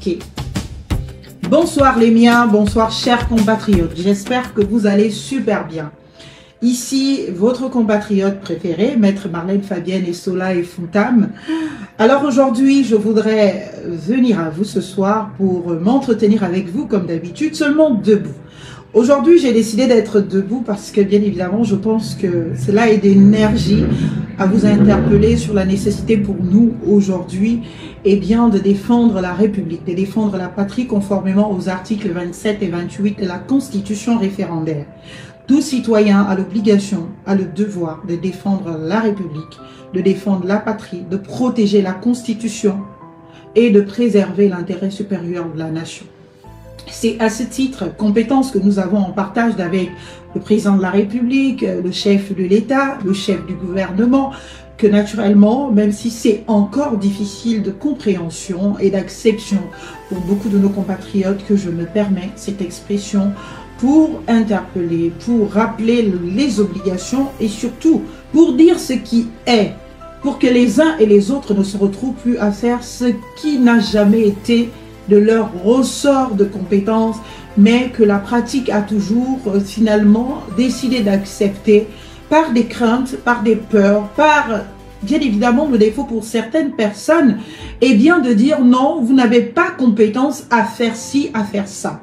expliquer. Bonsoir les miens, bonsoir chers compatriotes, j'espère que vous allez super bien. Ici, votre compatriote préféré, Maître Marlène Fabienne et Sola et Foutam. Alors aujourd'hui, je voudrais venir à vous ce soir pour m'entretenir avec vous comme d'habitude, seulement debout. Aujourd'hui, j'ai décidé d'être debout parce que bien évidemment, je pense que cela est d'énergie à vous interpeller sur la nécessité pour nous aujourd'hui de défendre la République, de défendre la patrie conformément aux articles 27 et 28 de la Constitution référendaire. Tout citoyen a l'obligation, a le devoir de défendre la République, de défendre la patrie, de protéger la Constitution et de préserver l'intérêt supérieur de la nation. C'est à ce titre, compétence que nous avons en partage avec le président de la République, le chef de l'État, le chef du gouvernement, que naturellement, même si c'est encore difficile de compréhension et d'acception pour beaucoup de nos compatriotes, que je me permets cette expression pour interpeller, pour rappeler les obligations et surtout pour dire ce qui est, pour que les uns et les autres ne se retrouvent plus à faire ce qui n'a jamais été de leur ressort de compétences, mais que la pratique a toujours finalement décidé d'accepter par des craintes, par des peurs, par bien évidemment le défaut pour certaines personnes, et bien de dire non, vous n'avez pas compétence à faire ci, à faire ça.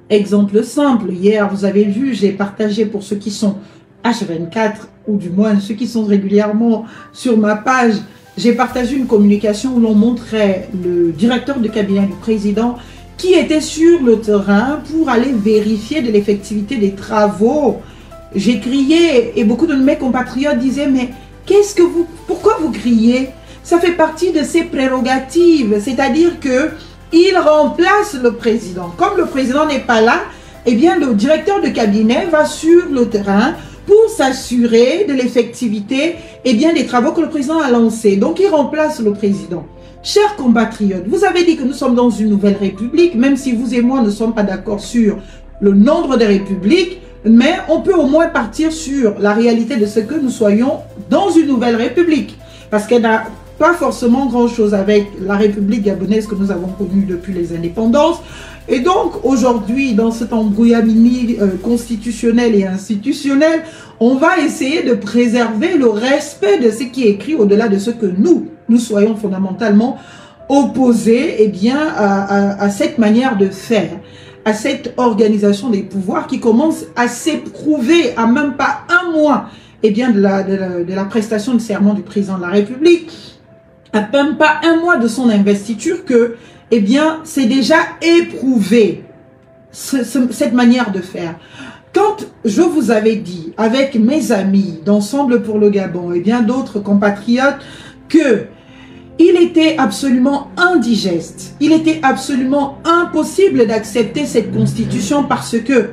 Exemple simple, hier vous avez vu, j'ai partagé pour ceux qui sont H24 ou du moins ceux qui sont régulièrement sur ma page, j'ai partagé une communication où l'on montrait le directeur de cabinet du président qui était sur le terrain pour aller vérifier de l'effectivité des travaux. J'ai crié et beaucoup de mes compatriotes disaient mais pourquoi vous criez? Ça fait partie de ses prérogatives, c'est-à-dire que il remplace le président. Comme le président n'est pas là, eh bien le directeur de cabinet va sur le terrain pour s'assurer de l'effectivité des travaux que le président a lancés. Donc, il remplace le président. Chers compatriotes, vous avez dit que nous sommes dans une nouvelle république, même si vous et moi ne sommes pas d'accord sur le nombre de républiques, mais on peut au moins partir sur la réalité de ce que nous soyons dans une nouvelle république. Parce qu'elle n'a pas forcément grand-chose avec la république gabonaise que nous avons connue depuis les indépendances. Et donc, aujourd'hui, dans cet embrouillamini constitutionnel et institutionnel, on va essayer de préserver le respect de ce qui est écrit au-delà de ce que nous soyons fondamentalement opposés à cette manière de faire, à cette organisation des pouvoirs qui commence à s'éprouver à même pas un mois de la prestation de serment du président de la République, à même pas un mois de son investiture que c'est déjà éprouvé, cette manière de faire. Quand je vous avais dit, avec mes amis d'Ensemble pour le Gabon et bien d'autres compatriotes, que il était absolument indigeste, il était absolument impossible d'accepter cette constitution parce que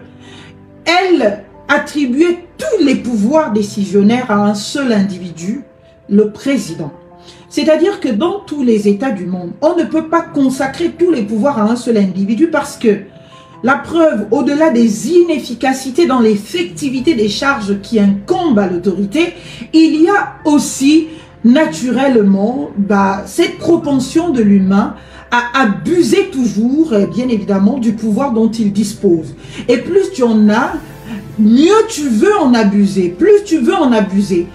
elle attribuait tous les pouvoirs décisionnaires à un seul individu, le président. C'est-à-dire que dans tous les États du monde, on ne peut pas consacrer tous les pouvoirs à un seul individu parce que la preuve, au-delà des inefficacités dans l'effectivité des charges qui incombent à l'autorité, il y a aussi naturellement cette propension de l'humain à abuser toujours, bien évidemment, du pouvoir dont il dispose. Et plus tu en as, mieux tu veux en abuser, plus tu veux en abuser.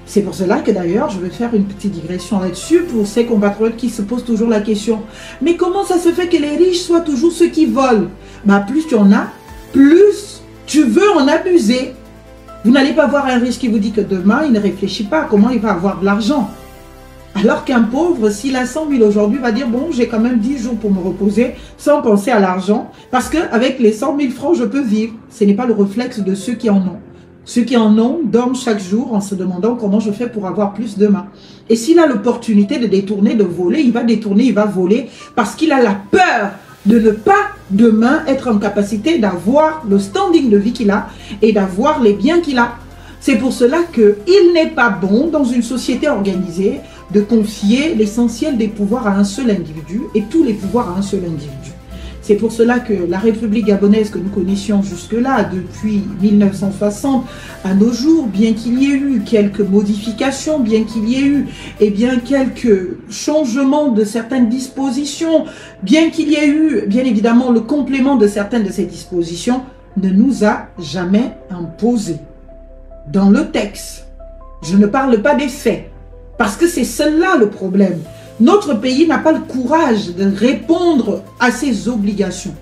C'est pour cela que d'ailleurs, je vais faire une petite digression là-dessus pour ces compatriotes qui se posent toujours la question. Mais comment ça se fait que les riches soient toujours ceux qui volent? Plus tu en as, plus tu veux en abuser. Vous n'allez pas voir un riche qui vous dit que demain, il ne réfléchit pas à comment il va avoir de l'argent. Alors qu'un pauvre, s'il a 100 000 aujourd'hui, va dire, bon, j'ai quand même 10 jours pour me reposer sans penser à l'argent. Parce qu'avec les 100 000 francs, je peux vivre. Ce n'est pas le réflexe de ceux qui en ont. Ceux qui en ont dorment chaque jour en se demandant comment je fais pour avoir plus demain. Et s'il a l'opportunité de détourner, de voler, il va détourner, il va voler parce qu'il a la peur de ne pas demain être en capacité d'avoir le standing de vie qu'il a et d'avoir les biens qu'il a. C'est pour cela qu'il n'est pas bon dans une société organisée de confier l'essentiel des pouvoirs à un seul individu et tous les pouvoirs à un seul individu. C'est pour cela que la République gabonaise que nous connaissions jusque-là, depuis 1960 à nos jours, bien qu'il y ait eu quelques modifications, bien qu'il y ait eu quelques changements de certaines dispositions, bien qu'il y ait eu, bien évidemment, le complément de certaines de ces dispositions, ne nous a jamais imposé. Dans le texte, je ne parle pas des faits, parce que c'est cela le problème. Notre pays n'a pas le courage de répondre à ses obligations,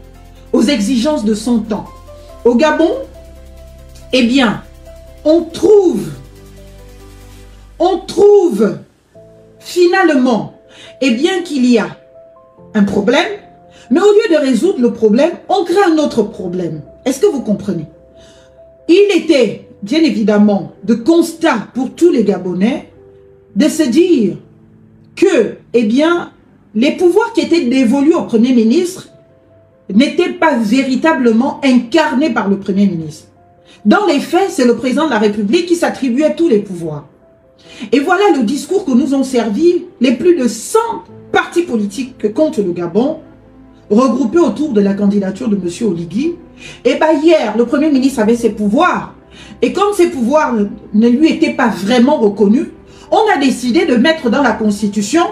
aux exigences de son temps. Au Gabon, eh bien, on trouve finalement, eh bien qu'il y a un problème, mais au lieu de résoudre le problème, on crée un autre problème. Est-ce que vous comprenez? Il était, bien évidemment, de constat pour tous les Gabonais de se dire que, eh bien, les pouvoirs qui étaient dévolus au Premier ministre n'étaient pas véritablement incarnés par le Premier ministre. Dans les faits, c'est le président de la République qui s'attribuait tous les pouvoirs. Et voilà le discours que nous ont servi les plus de 100 partis politiques que compte le Gabon, regroupés autour de la candidature de M. Oligui. Et bien hier, le Premier ministre avait ses pouvoirs. Et comme ces pouvoirs ne lui étaient pas vraiment reconnus, on a décidé de mettre dans la Constitution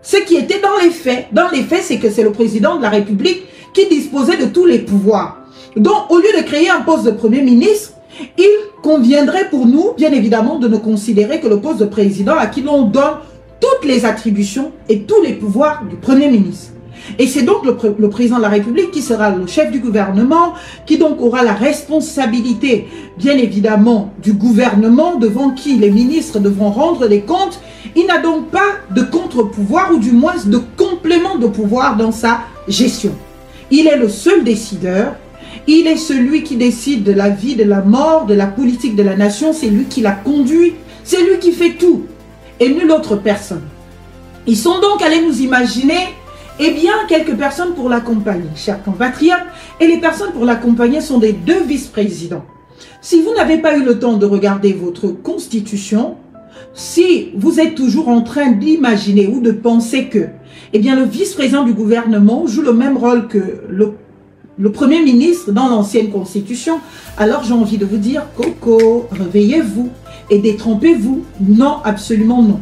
ce qui était dans les faits. Dans les faits, c'est que c'est le président de la République qui disposait de tous les pouvoirs. Donc, au lieu de créer un poste de Premier ministre, il conviendrait pour nous, bien évidemment, de ne considérer que le poste de président à qui l'on donne toutes les attributions et tous les pouvoirs du Premier ministre. Et c'est donc le président de la République qui sera le chef du gouvernement, qui donc aura la responsabilité, bien évidemment, du gouvernement devant qui les ministres devront rendre des comptes. Il n'a donc pas de contre-pouvoir ou du moins de complément de pouvoir dans sa gestion. Il est le seul décideur. Il est celui qui décide de la vie, de la mort, de la politique de la nation. C'est lui qui la conduit. C'est lui qui fait tout. Et nulle autre personne. Ils sont donc allés nous imaginer, eh bien, quelques personnes pour l'accompagner, chers compatriotes. Et les personnes pour l'accompagner sont des deux vice-présidents. Si vous n'avez pas eu le temps de regarder votre constitution, si vous êtes toujours en train d'imaginer ou de penser que, eh bien, le vice-président du gouvernement joue le même rôle que le Premier ministre dans l'ancienne constitution, alors j'ai envie de vous dire, Coco, réveillez-vous et détrompez-vous. Non, absolument non.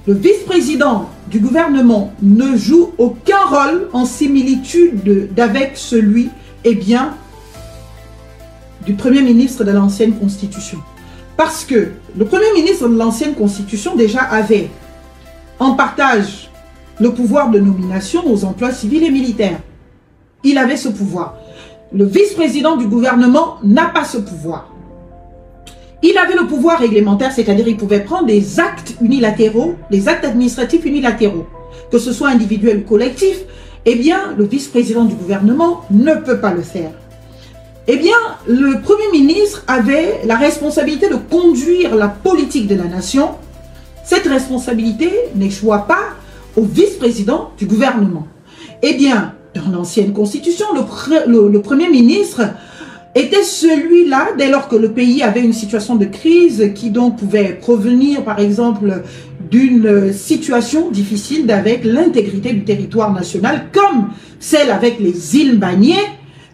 Le vice-président du gouvernement ne joue aucun rôle en similitude d'avec celui, eh bien, du Premier ministre de l'ancienne constitution. Parce que le Premier ministre de l'ancienne constitution déjà avait en partage le pouvoir de nomination aux emplois civils et militaires. Il avait ce pouvoir. Le vice-président du gouvernement n'a pas ce pouvoir. Il avait le pouvoir réglementaire, c'est-à-dire il pouvait prendre des actes unilatéraux, des actes administratifs unilatéraux, que ce soit individuel ou collectif. Eh bien, le vice-président du gouvernement ne peut pas le faire. Eh bien, le Premier ministre avait la responsabilité de conduire la politique de la nation. Cette responsabilité n'échoua pas au vice-président du gouvernement. Eh bien, dans l'ancienne constitution, le Premier ministre était celui-là, dès lors que le pays avait une situation de crise qui donc pouvait provenir, par exemple, d'une situation difficile avec l'intégrité du territoire national, comme celle avec les îles Bagné.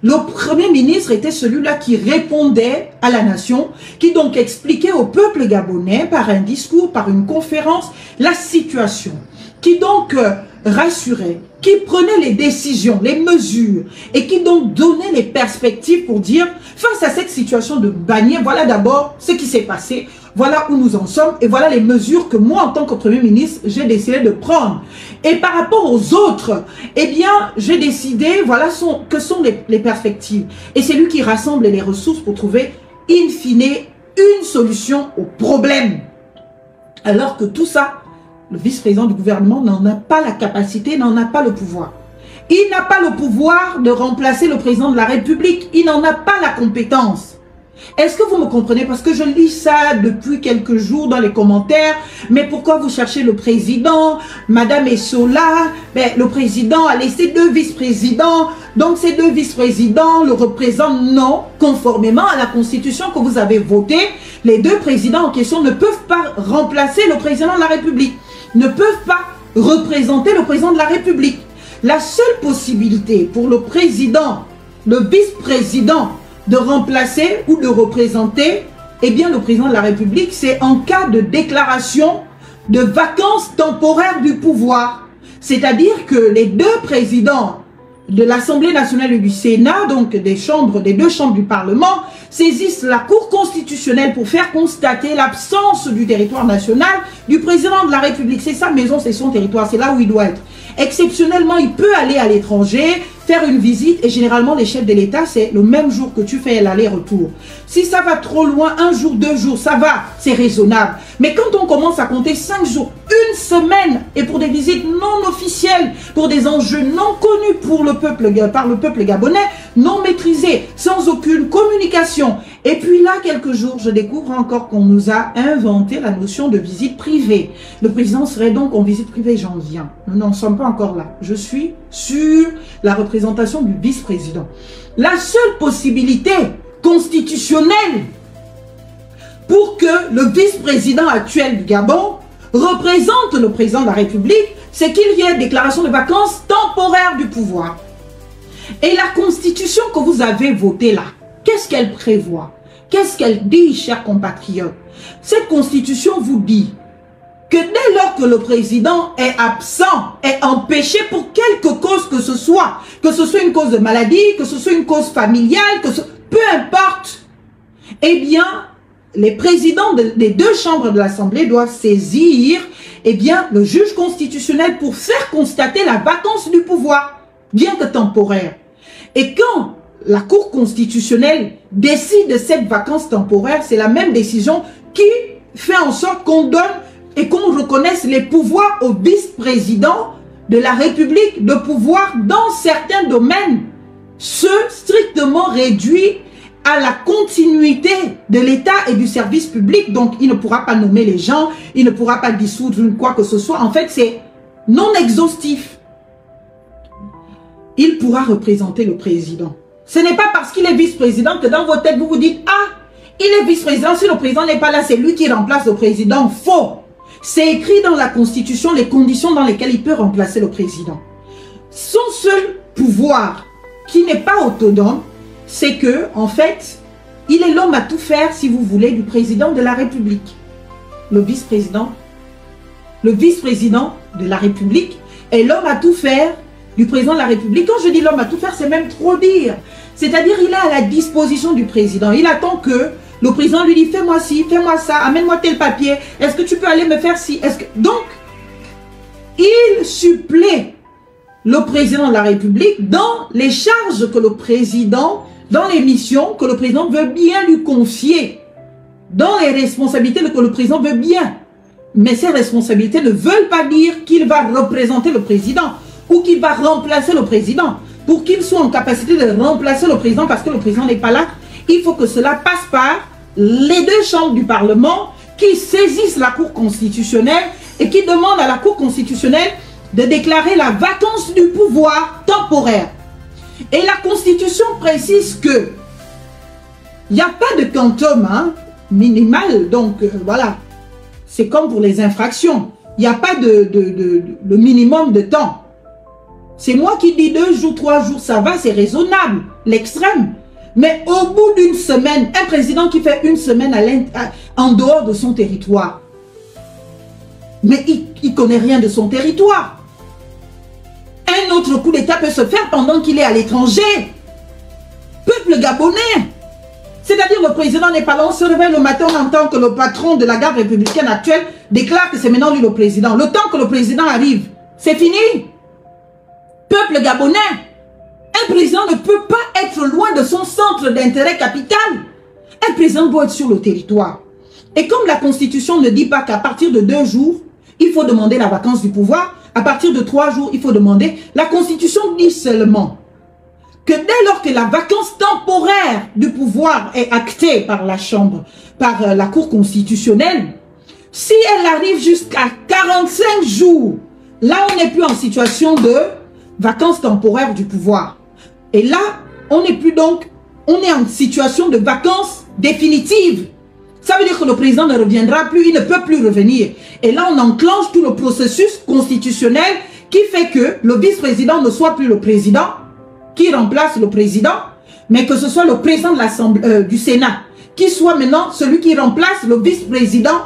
Le Premier ministre était celui-là qui répondait à la nation, qui donc expliquait au peuple gabonais par un discours, par une conférence, la situation, qui donc rassurait, qui prenait les décisions, les mesures, et qui donc donnait les perspectives pour dire, face à cette situation de Bagné, voilà d'abord ce qui s'est passé, voilà où nous en sommes, et voilà les mesures que moi, en tant que Premier ministre, j'ai décidé de prendre. Et par rapport aux autres, eh bien, j'ai décidé, voilà que sont les perspectives. Et c'est lui qui rassemble les ressources pour trouver, in fine, une solution au problème. Alors que tout ça, le vice-président du gouvernement n'en a pas la capacité, n'en a pas le pouvoir. Il n'a pas le pouvoir de remplacer le président de la République. Il n'en a pas la compétence. Est-ce que vous me comprenez? Parce que je lis ça depuis quelques jours dans les commentaires. Mais pourquoi vous cherchez le président? Madame Essola, ben, le président a laissé deux vice-présidents. Donc ces deux vice-présidents le représentent. Non, conformément à la constitution que vous avez votée, les deux présidents en question ne peuvent pas remplacer le président de la République. Ne peuvent pas représenter le président de la République. La seule possibilité pour le président, le vice-président, de remplacer ou de représenter, eh bien, le président de la République, c'est en cas de déclaration de vacances temporaires du pouvoir. C'est-à-dire que les deux présidents de l'Assemblée nationale et du Sénat, donc des deux chambres du Parlement, saisissent la Cour constitutionnelle pour faire constater l'absence du territoire national du président de la République. C'est sa maison, c'est son territoire, c'est là où il doit être. Exceptionnellement, il peut aller à l'étranger, faire une visite, et généralement les chefs de l'État, c'est le même jour que tu fais l'aller-retour. Si ça va trop loin, 1 jour, 2 jours, ça va, c'est raisonnable. Mais quand on commence à compter 5 jours, 1 semaine, et pour des visites non officielles, pour des enjeux non connus par le peuple gabonais, non maîtrisés, sans aucune communication. Et puis là, quelques jours, je découvre encore qu'on nous a inventé la notion de visite privée. Le président serait donc en visite privée, j'en viens. Nous n'en sommes pas encore là. Je suis sur la représentation du vice-président. La seule possibilité constitutionnelle pour que le vice-président actuel du Gabon représente le président de la République, c'est qu'il y ait déclaration de vacances temporaires du pouvoir. Et la constitution que vous avez votée là, qu'est-ce qu'elle prévoit? Qu'est-ce qu'elle dit, chers compatriotes? Cette constitution vous dit que dès lors que le président est absent, est empêché pour quelque cause que ce soit une cause de maladie, que ce soit une cause familiale, peu importe, eh bien, les présidents des deux chambres de l'Assemblée doivent saisir, eh bien, le juge constitutionnel pour faire constater la vacance du pouvoir, bien que temporaire. Et quand la Cour constitutionnelle décide de cette vacance temporaire, c'est la même décision qui fait en sorte qu'on donne et qu'on reconnaisse les pouvoirs au vice-président de la République de pouvoir, dans certains domaines, se strictement réduire à la continuité de l'État et du service public. Donc, il ne pourra pas nommer les gens, il ne pourra pas dissoudre quoi que ce soit. En fait, c'est non exhaustif. Il pourra représenter le président. Ce n'est pas parce qu'il est vice-président que dans vos têtes, vous vous dites « Ah, il est vice-président, si le président n'est pas là, c'est lui qui remplace le président. » Faux. C'est écrit dans la Constitution les conditions dans lesquelles il peut remplacer le président. Son seul pouvoir, qui n'est pas autonome, c'est que, en fait, il est l'homme à tout faire, si vous voulez, du président de la République. Le vice-président de la République est l'homme à tout faire du président de la République. Quand je dis l'homme à tout faire, c'est même trop dire. C'est-à-dire, il est à la disposition du président. Il attend que le président lui dise, fais-moi ci, fais-moi ça, amène-moi tel papier. Est-ce que tu peux aller me faire ci? Donc, il supplée le président de la République dans les charges que le président, dans les missions que le président veut bien lui confier, dans les responsabilités que le président veut bien. Mais ces responsabilités ne veulent pas dire qu'il va représenter le président ou qu'il va remplacer le président. Pour qu'il soit en capacité de remplacer le président parce que le président n'est pas là, il faut que cela passe par les deux chambres du Parlement qui saisissent la Cour constitutionnelle et qui demandent à la Cour constitutionnelle de déclarer la vacance du pouvoir temporaire. Et la Constitution précise que il n'y a pas de quantum minimal, donc voilà, c'est comme pour les infractions, il n'y a pas le minimum de temps. C'est moi qui dis 2 jours, 3 jours, ça va, c'est raisonnable, l'extrême. Mais au bout d'une semaine, un président qui fait 1 semaine en dehors de son territoire, mais il ne connaît rien de son territoire. Un autre coup d'État peut se faire pendant qu'il est à l'étranger. Peuple gabonais. C'est-à-dire le président n'est pas là, on se réveille le matin, on entend que le patron de la garde républicaine actuelle déclare que c'est maintenant lui le président. Le temps que le président arrive, c'est fini. Peuple gabonais. Un président ne peut pas être loin de son centre d'intérêt capital. Un président doit être sur le territoire. Et comme la Constitution ne dit pas qu'à partir de 2 jours, il faut demander la vacance du pouvoir, à partir de 3 jours, il faut demander, la Constitution dit seulement que dès lors que la vacance temporaire du pouvoir est actée par la Chambre, par la Cour constitutionnelle, si elle arrive jusqu'à 45 jours, là on n'est plus en situation de vacance temporaire du pouvoir. Et là, on n'est plus donc, on est en situation de vacances définitives. Ça veut dire que le président ne reviendra plus, il ne peut plus revenir. Et là, on enclenche tout le processus constitutionnel qui fait que le vice-président ne soit plus le président, qui remplace le président, mais que ce soit le président de l'Assemblée du Sénat, qui soit maintenant celui qui remplace le vice-président,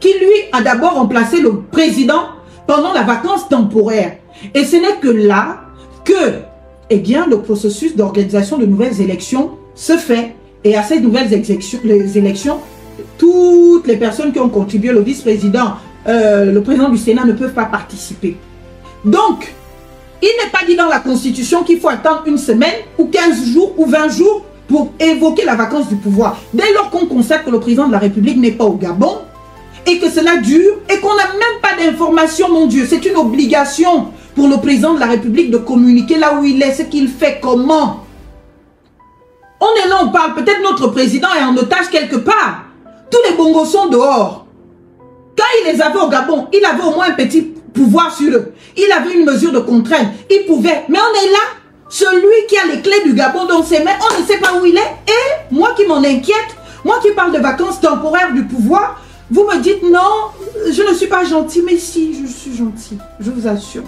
qui lui a d'abord remplacé le président pendant la vacance temporaire. Et ce n'est que là que, eh bien, le processus d'organisation de nouvelles élections se fait. Et à ces nouvelles élections, toutes les personnes qui ont contribué, le vice-président, le président du Sénat ne peuvent pas participer. Donc, il n'est pas dit dans la Constitution qu'il faut attendre une semaine ou 15 jours ou 20 jours pour évoquer la vacance du pouvoir. Dès lors qu'on constate que le président de la République n'est pas au Gabon et que cela dure et qu'on n'a même pas d'informations, mon Dieu, c'est une obligation pour le président de la République de communiquer là où il est, ce qu'il fait, comment. On est là, on parle, peut-être notre président est en otage quelque part. Tous les bongos sont dehors. Quand il les avait au Gabon, il avait au moins un petit pouvoir sur eux. Il avait une mesure de contrainte. Il pouvait. Mais on est là, celui qui a les clés du Gabon dans ses mains, on ne sait pas où il est. Et moi qui m'en inquiète, moi qui parle de vacances temporaires du pouvoir, vous me dites non, je ne suis pas gentil. Mais si, je suis gentil. Je vous assure.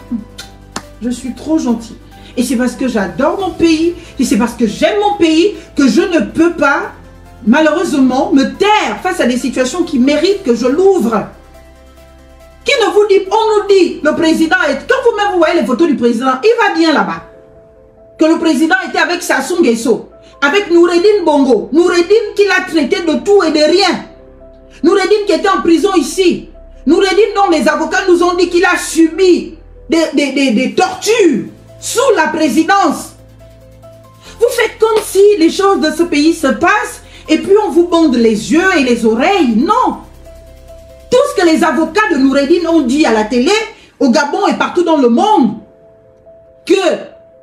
Je suis trop gentil. Et c'est parce que j'adore mon pays, et c'est parce que j'aime mon pays que je ne peux pas, malheureusement, me taire face à des situations qui méritent que je l'ouvre. Qui ne vous dit, on nous dit, le président est, quand vous-même vous voyez les photos du président, il va bien là-bas. Que le président était avec Sassou Nguesso, avec Noureddine Bongo, Noureddine qui l'a traité de tout et de rien. Noureddine qui était en prison ici. Noureddine dont les avocats nous ont dit qu'il a subi des tortures sous la présidence. Vous faites comme si les choses de ce pays se passent et puis on vous bande les yeux et les oreilles. Non. Tout ce que les avocats de Noureddine ont dit à la télé, au Gabon et partout dans le monde, que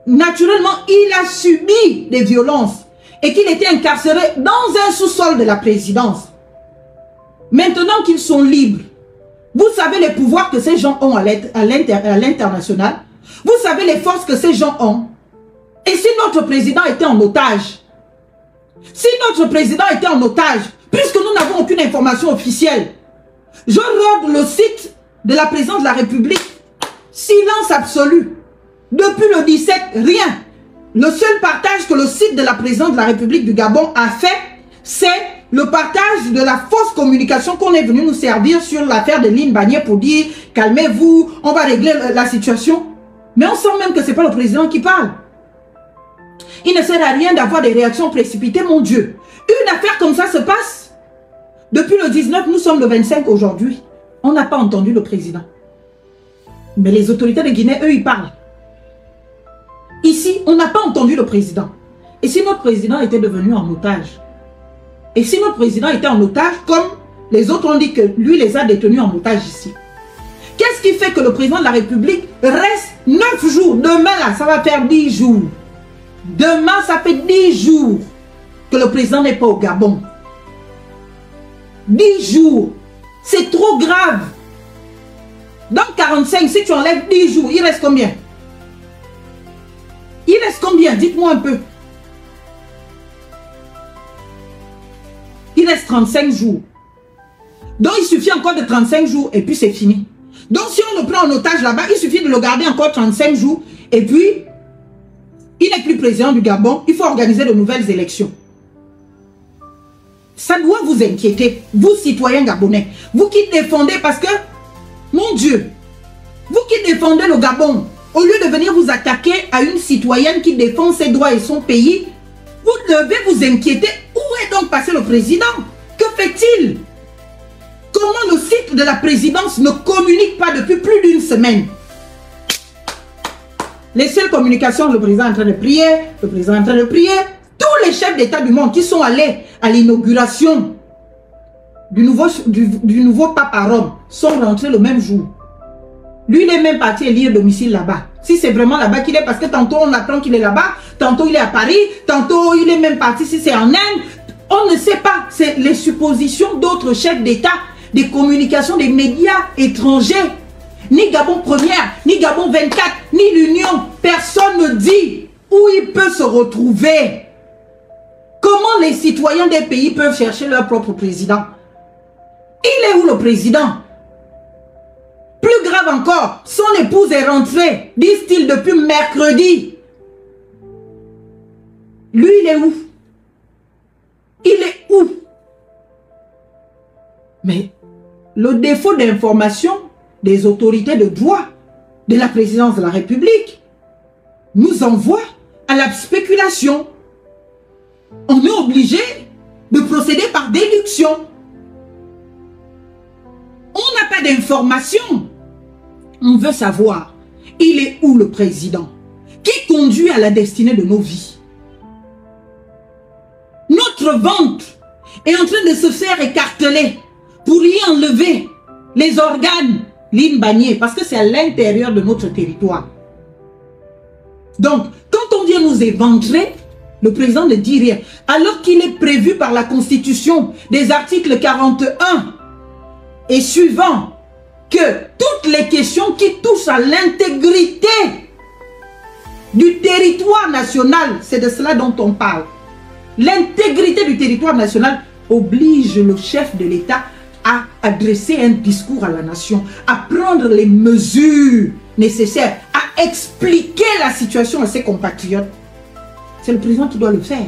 naturellement il a subi des violences et qu'il était incarcéré dans un sous-sol de la présidence. Maintenant qu'ils sont libres, vous savez les pouvoirs que ces gens ont à l'international. Vous savez les forces que ces gens ont. Et si notre président était en otage, puisque nous n'avons aucune information officielle, je rôde le site de la présidence de la République. Silence absolu. Depuis le 17, rien. Le seul partage que le site de la présidence de la République du Gabon a fait, c'est le partage de la fausse communication qu'on est venu nous servir sur l'affaire de Line Barnier pour dire « Calmez-vous, on va régler la situation ». Mais on sent même que ce n'est pas le président qui parle. Il ne sert à rien d'avoir des réactions précipitées, mon Dieu. Une affaire comme ça se passe. Depuis le 19, nous sommes le 25 aujourd'hui. On n'a pas entendu le président. Mais les autorités de Guinée, eux, ils parlent. Ici, on n'a pas entendu le président. Et si notre président était devenu en otage? Et si notre président était en otage, comme les autres ont dit que lui les a détenus en otage ici? Qu'est-ce qui fait que le président de la République reste 9 jours? Demain, là, ça va faire 10 jours. Demain, ça fait 10 jours que le président n'est pas au Gabon. 10 jours. C'est trop grave. Dans 45, si tu enlèves 10 jours, il reste combien? Il reste combien? Dites-moi un peu. Il reste 35 jours. Donc, il suffit encore de 35 jours et puis c'est fini. Donc, si on le prend en otage là-bas, il suffit de le garder encore 35 jours et puis, il n'est plus président du Gabon. Il faut organiser de nouvelles élections. Ça doit vous inquiéter, vous citoyens gabonais. Vous qui défendez parce que, mon Dieu, vous qui défendez le Gabon, au lieu de venir vous attaquer à une citoyenne qui défend ses droits et son pays, vous devez vous inquiéter. Où est donc passé le président? Que fait-il? Comment le site de la présidence ne communique pas depuis plus d'une semaine? Les seules communications, le président est en train de prier, le président est en train de prier. Tous les chefs d'État du monde qui sont allés à l'inauguration du nouveau pape à Rome sont rentrés le même jour. Lui, il est même parti élire domicile là-bas. Si c'est vraiment là-bas qu'il est, parce que tantôt on apprend qu'il est là-bas, tantôt il est à Paris, tantôt il est même parti si c'est en Inde. On ne sait pas. C'est les suppositions d'autres chefs d'État, des communications des médias étrangers. Ni Gabon Première, ni Gabon 24, ni l'Union. Personne ne dit où il peut se retrouver. Comment les citoyens des pays peuvent chercher leur propre président? Il est où le président? Plus grave encore, son épouse est rentrée, disent-ils, depuis mercredi. Lui, il est où? Il est où? Mais le défaut d'information des autorités de droit de la présidence de la République nous envoie à la spéculation. On est obligé de procéder par déduction. On n'a pas d'information. On veut savoir, il est où le président? Qui conduit à la destinée de nos vies? Notre ventre est en train de se faire écarteler pour y enlever les organes, l'Imbanier, parce que c'est à l'intérieur de notre territoire. Donc, quand on vient nous éventrer, le président ne dit rien, alors qu'il est prévu par la Constitution des articles 41 et suivants que toutes les questions qui touchent à l'intégrité du territoire national, c'est de cela dont on parle. L'intégrité du territoire national oblige le chef de l'État à adresser un discours à la nation, à prendre les mesures nécessaires, à expliquer la situation à ses compatriotes. C'est le président qui doit le faire.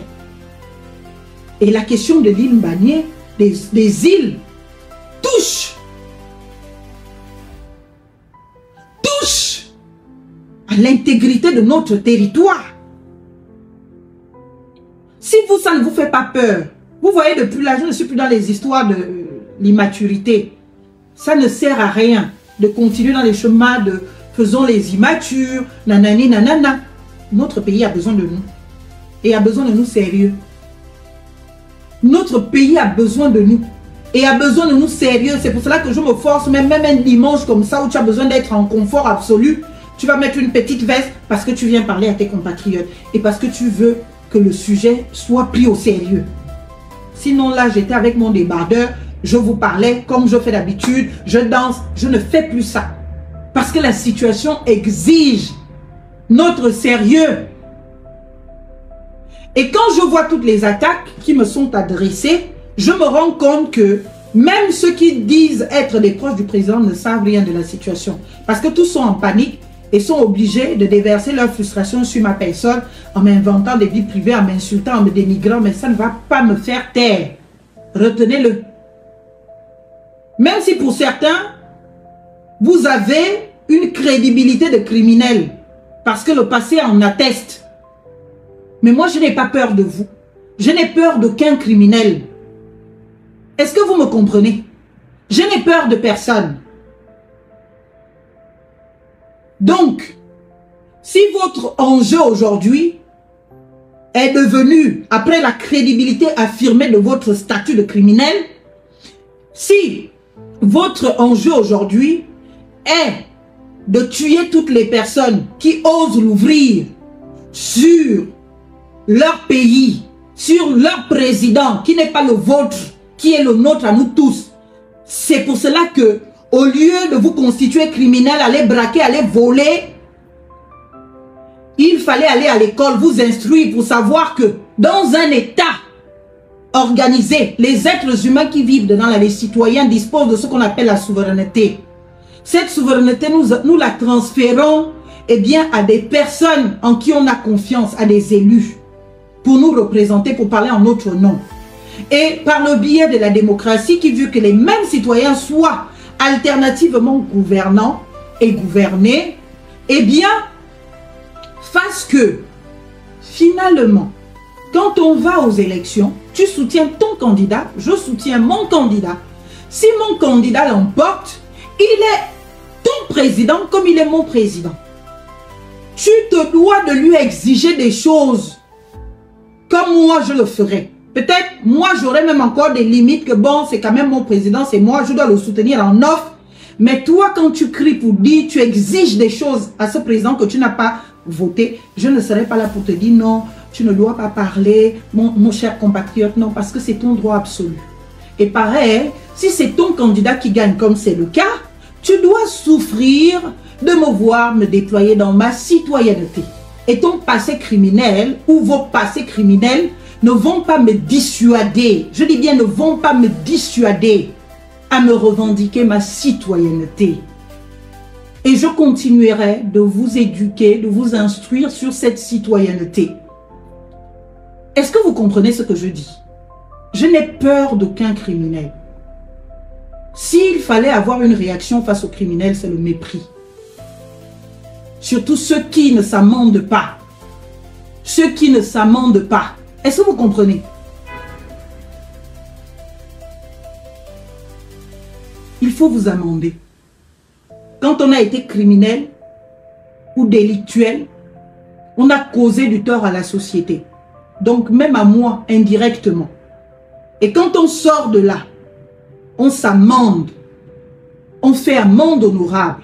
Et la question de l'île Mbanié, des îles, touche à l'intégrité de notre territoire. Si vous, ça ne vous fait pas peur, vous voyez, depuis là, je ne suis plus dans les histoires de l'immaturité. Ça ne sert à rien de continuer dans les chemins de faisons les immatures, nanani, nanana. Notre pays a besoin de nous. Et a besoin de nous sérieux. Notre pays a besoin de nous. Et a besoin de nous sérieux. C'est pour cela que je me force, même un dimanche comme ça, où tu as besoin d'être en confort absolu, tu vas mettre une petite veste parce que tu viens parler à tes compatriotes. Et parce que tu veux que le sujet soit pris au sérieux. Sinon là, j'étais avec mon débardeur, je vous parlais comme je fais d'habitude, je danse, je ne fais plus ça. Parce que la situation exige notre sérieux. Et quand je vois toutes les attaques qui me sont adressées, je me rends compte que même ceux qui disent être des proches du président ne savent rien de la situation. Parce que tous sont en panique et sont obligés de déverser leur frustration sur ma personne en m'inventant des vies privées, en m'insultant, en me dénigrant. Mais ça ne va pas me faire taire. Retenez-le. Même si pour certains, vous avez une crédibilité de criminel, parce que le passé en atteste. Mais moi, je n'ai pas peur de vous. Je n'ai peur d'aucun criminel. Est-ce que vous me comprenez? Je n'ai peur de personne. Donc, si votre enjeu aujourd'hui est devenu, après la crédibilité affirmée de votre statut de criminel, si votre enjeu aujourd'hui est de tuer toutes les personnes qui osent l'ouvrir sur leur pays, sur leur président, qui n'est pas le vôtre, qui est le nôtre à nous tous. C'est pour cela que, au lieu de vous constituer criminel, aller braquer, aller voler, il fallait aller à l'école, vous instruire pour savoir que dans un État organisé, les êtres humains qui vivent dedans, les citoyens disposent de ce qu'on appelle la souveraineté. Cette souveraineté, nous la transférons à des personnes en qui on a confiance, à des élus, pour nous représenter, pour parler en notre nom. Et par le biais de la démocratie qui veut que les mêmes citoyens soient alternativement gouvernants et gouvernés, fasse que finalement, quand on va aux élections, tu soutiens ton candidat, je soutiens mon candidat. Si mon candidat l'emporte, il est ton président comme il est mon président. Tu te dois de lui exiger des choses comme moi je le ferais. Peut-être moi j'aurais même encore des limites que bon, c'est quand même mon président, c'est moi, je dois le soutenir en offre. Mais toi, quand tu cries pour dire, tu exiges des choses à ce président que tu n'as pas voté, je ne serai pas là pour te dire non, tu ne dois pas parler, mon cher compatriote, non, parce que c'est ton droit absolu. Et pareil, si c'est ton candidat qui gagne comme c'est le cas, tu dois souffrir de me voir me déployer dans ma citoyenneté. Et ton passé criminel ou vos passés criminels ne vont pas me dissuader, je dis bien ne vont pas me dissuader à me revendiquer ma citoyenneté. Et je continuerai de vous éduquer, de vous instruire sur cette citoyenneté. Est-ce que vous comprenez ce que je dis? Je n'ai peur d'aucun criminel. S'il fallait avoir une réaction face aux criminels, c'est le mépris. Surtout ceux qui ne s'amendent pas. Ceux qui ne s'amendent pas. Est-ce que vous comprenez? Il faut vous amender. Quand on a été criminel ou délictuel, on a causé du tort à la société. Donc même à moi, indirectement. Et quand on sort de là, on s'amende. On fait amende honorable.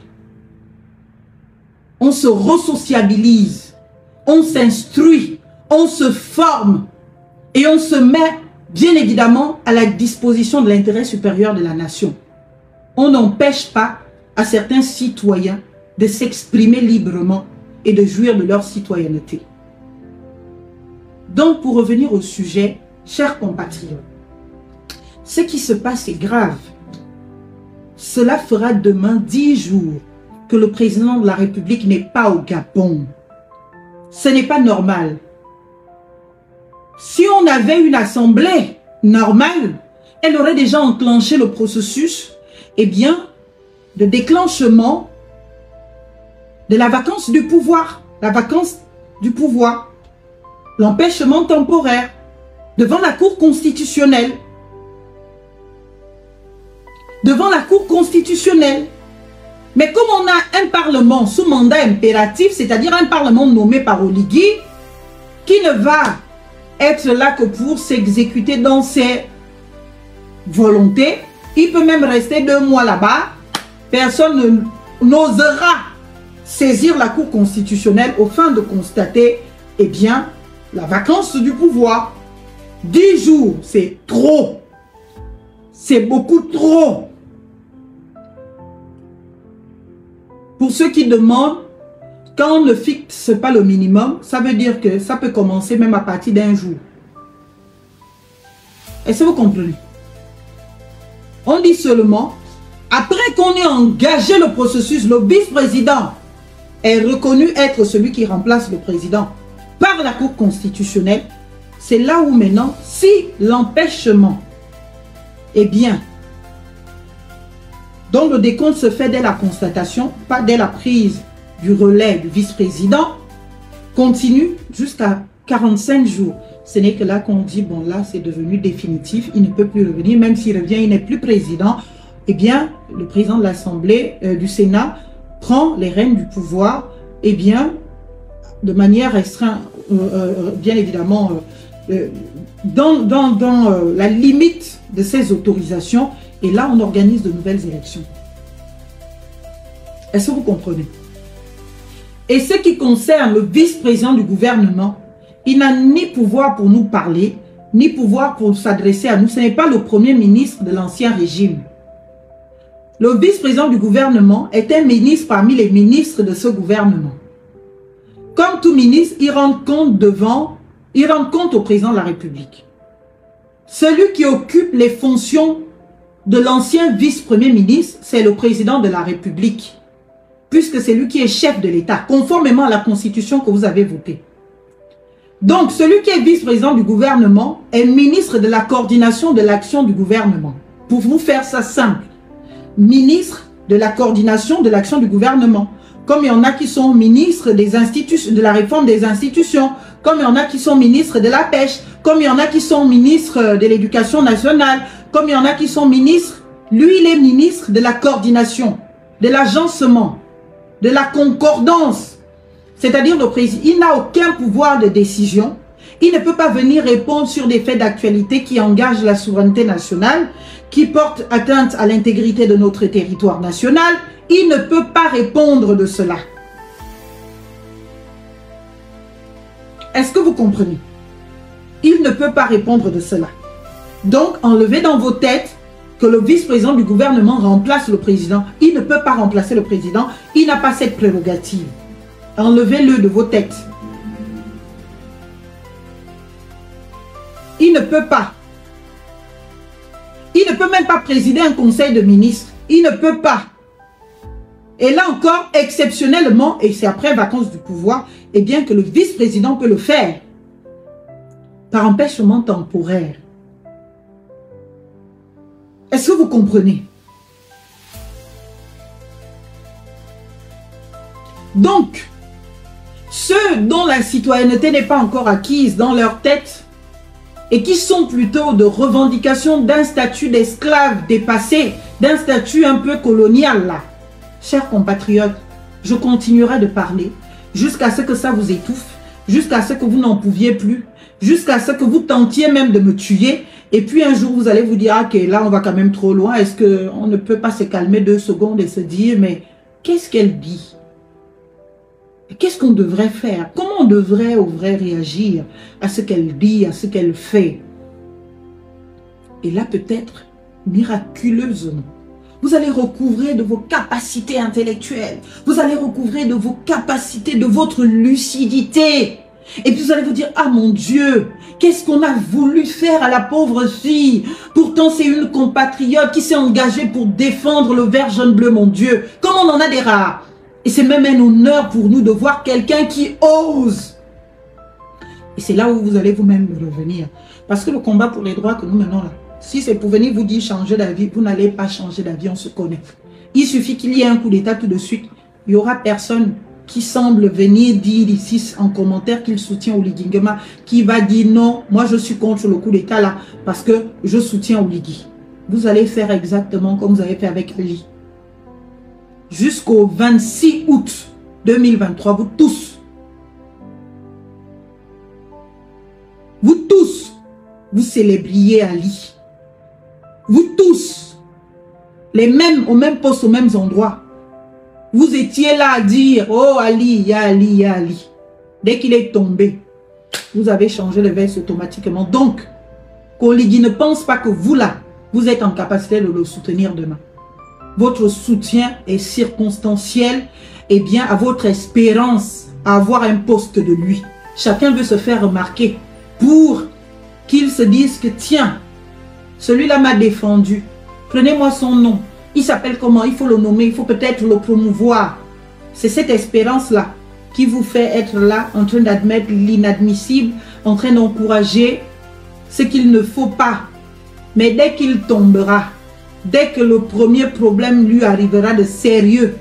On se resociabilise. On s'instruit. On se forme. Et on se met, bien évidemment, à la disposition de l'intérêt supérieur de la nation. On n'empêche pas à certains citoyens de s'exprimer librement et de jouir de leur citoyenneté. Donc, pour revenir au sujet, chers compatriotes, ce qui se passe est grave. Cela fera demain 10 jours que le président de la République n'est pas au Gabon. Ce n'est pas normal. Si on avait une assemblée normale, elle aurait déjà enclenché le processus, eh bien, de déclenchement de la vacance du pouvoir. La vacance du pouvoir. L'empêchement temporaire devant la Cour constitutionnelle. Devant la Cour constitutionnelle. Mais comme on a un parlement sous mandat impératif, c'est-à-dire un parlement nommé par Oligui, qui ne va être là que pour s'exécuter dans ses volontés, il peut même rester 2 mois là-bas. Personne n'osera saisir la Cour constitutionnelle au fin de constater, eh bien, la vacance du pouvoir. 10 jours, c'est trop. C'est beaucoup trop. Pour ceux qui demandent, quand on ne fixe pas le minimum, ça veut dire que ça peut commencer même à partir d'un jour. Est-ce que vous comprenez? On dit seulement, après qu'on ait engagé le processus, le vice-président est reconnu être celui qui remplace le président par la Cour constitutionnelle. C'est là où maintenant, si l'empêchement est bien, donc le décompte se fait dès la constatation, pas dès la prise du relais du vice-président, continue jusqu'à 45 jours. Ce n'est que là qu'on dit, bon là c'est devenu définitif, il ne peut plus revenir, même s'il revient, il n'est plus président. Eh bien, le président de l'Assemblée, du Sénat, prend les rênes du pouvoir, eh bien, de manière restreinte, bien évidemment, dans la limite de ses autorisations, et là on organise de nouvelles élections. Est-ce que vous comprenez? Et ce qui concerne le vice-président du gouvernement, il n'a ni pouvoir pour nous parler, ni pouvoir pour s'adresser à nous. Ce n'est pas le premier ministre de l'ancien régime. Le vice-président du gouvernement est un ministre parmi les ministres de ce gouvernement. Comme tout ministre, il rend compte au président de la République. Celui qui occupe les fonctions de l'ancien vice-premier ministre, c'est le président de la République, puisque c'est lui qui est chef de l'État, conformément à la constitution que vous avez votée. Donc, celui qui est vice-président du gouvernement est ministre de la coordination de l'action du gouvernement. Pour vous faire ça simple, ministre de la coordination de l'action du gouvernement. Comme il y en a qui sont ministres des institutions, de la réforme des institutions, comme il y en a qui sont ministres de la pêche, comme il y en a qui sont ministres de l'éducation nationale, comme il y en a qui sont ministres, lui il est ministre de la coordination, de l'agencement, de la concordance. C'est-à-dire le président, il n'a aucun pouvoir de décision. Il ne peut pas venir répondre sur des faits d'actualité qui engagent la souveraineté nationale, qui portent atteinte à l'intégrité de notre territoire national. Il ne peut pas répondre de cela. Est-ce que vous comprenez? Il ne peut pas répondre de cela. Donc, enlevez dans vos têtes que le vice-président du gouvernement remplace le président. Il ne peut pas remplacer le président. Il n'a pas cette prérogative. Enlevez-le de vos têtes. Il ne peut pas. Il ne peut même pas présider un conseil de ministres. Il ne peut pas. Et là encore, exceptionnellement, et c'est après vacances du pouvoir, eh bien que le vice-président peut le faire. Par empêchement temporaire. Est-ce que vous comprenez? Donc, ceux dont la citoyenneté n'est pas encore acquise dans leur tête et qui sont plutôt de revendication d'un statut d'esclave dépassé, d'un statut un peu colonial là. Chers compatriotes, je continuerai de parler jusqu'à ce que ça vous étouffe, jusqu'à ce que vous n'en pouviez plus, jusqu'à ce que vous tentiez même de me tuer. Et puis un jour, vous allez vous dire, ah, ok, là, on va quand même trop loin. Est-ce qu'on ne peut pas se calmer 2 secondes et se dire, mais qu'est-ce qu'elle dit? Qu'est-ce qu'on devrait faire? Comment on devrait au vrai réagir à ce qu'elle dit, à ce qu'elle fait? Et là, peut-être, miraculeusement, vous allez recouvrer de vos capacités intellectuelles. Vous allez recouvrer de vos capacités, de votre lucidité. Et puis vous allez vous dire, ah mon Dieu, qu'est-ce qu'on a voulu faire à la pauvre fille? Pourtant, c'est une compatriote qui s'est engagée pour défendre le vert jaune bleu, mon Dieu. Comme on en a des rares. Et c'est même un honneur pour nous de voir quelqu'un qui ose. Et c'est là où vous allez vous-même revenir. Parce que le combat pour les droits que nous menons là, si c'est pour venir vous dire changer d'avis, vous n'allez pas changer d'avis, on se connaît. Il suffit qu'il y ait un coup d'état tout de suite. Il n'y aura personne qui semble venir dire ici en commentaire qu'il soutient Oligui Nguema, qui va dire non, moi je suis contre le coup d'état là, parce que je soutiens Oligui. Vous allez faire exactement comme vous avez fait avec Ali. Jusqu'au 26 août 2023, vous tous, vous célébriez Ali. Vous tous, les mêmes, au même poste, aux mêmes endroits. Vous étiez là à dire, oh Ali, il y a Ali, il y a Ali. Dès qu'il est tombé, vous avez changé le verset automatiquement. Donc, qu'Oligui ne pense pas que vous là, vous êtes en capacité de le soutenir demain. Votre soutien est circonstanciel et bien à votre espérance à avoir un poste de lui. Chacun veut se faire remarquer pour qu'il se dise que tiens, celui-là m'a défendu. Prenez-moi son nom. Il s'appelle comment? Il faut le nommer, il faut peut-être le promouvoir. C'est cette espérance-là qui vous fait être là en train d'admettre l'inadmissible, en train d'encourager ce qu'il ne faut pas. Mais dès qu'il tombera, dès que le premier problème lui arrivera de sérieux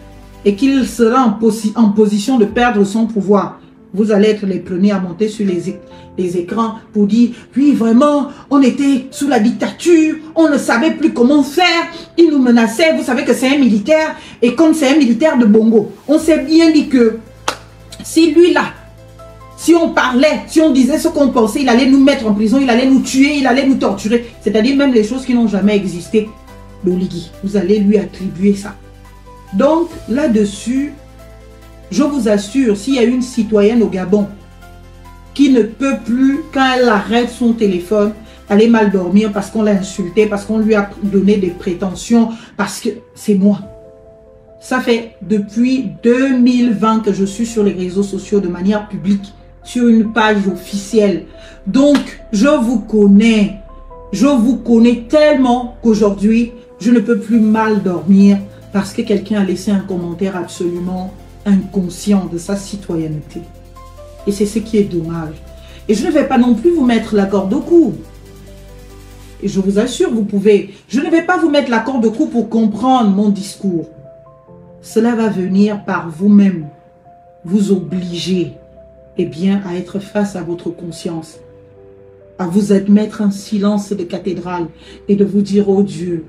et qu'il sera en position de perdre son pouvoir, vous allez être les premiers à monter sur les écrans pour dire « Oui, vraiment, on était sous la dictature, on ne savait plus comment faire, il nous menaçait, vous savez que c'est un militaire, et comme c'est un militaire de Bongo, on s'est bien dit que si lui là, si on parlait, si on disait ce qu'on pensait, il allait nous mettre en prison, il allait nous tuer, il allait nous torturer. » C'est-à-dire même les choses qui n'ont jamais existé. L'Oligui, vous allez lui attribuer ça. Donc, là-dessus, je vous assure, s'il y a une citoyenne au Gabon qui ne peut plus, quand elle arrête son téléphone, aller mal dormir parce qu'on l'a insulté, parce qu'on lui a donné des prétentions, parce que c'est moi. Ça fait depuis 2020 que je suis sur les réseaux sociaux de manière publique, sur une page officielle. Donc, je vous connais tellement qu'aujourd'hui, je ne peux plus mal dormir parce que quelqu'un a laissé un commentaire absolument inconscient de sa citoyenneté. Et c'est ce qui est dommage. Et je ne vais pas non plus vous mettre la corde au cou. Et je vous assure, vous pouvez. Je ne vais pas vous mettre la corde au cou pour comprendre mon discours. Cela va venir par vous-même. Vous obliger, eh bien, à être face à votre conscience. À vous admettre un silence de cathédrale et de vous dire, oh Dieu,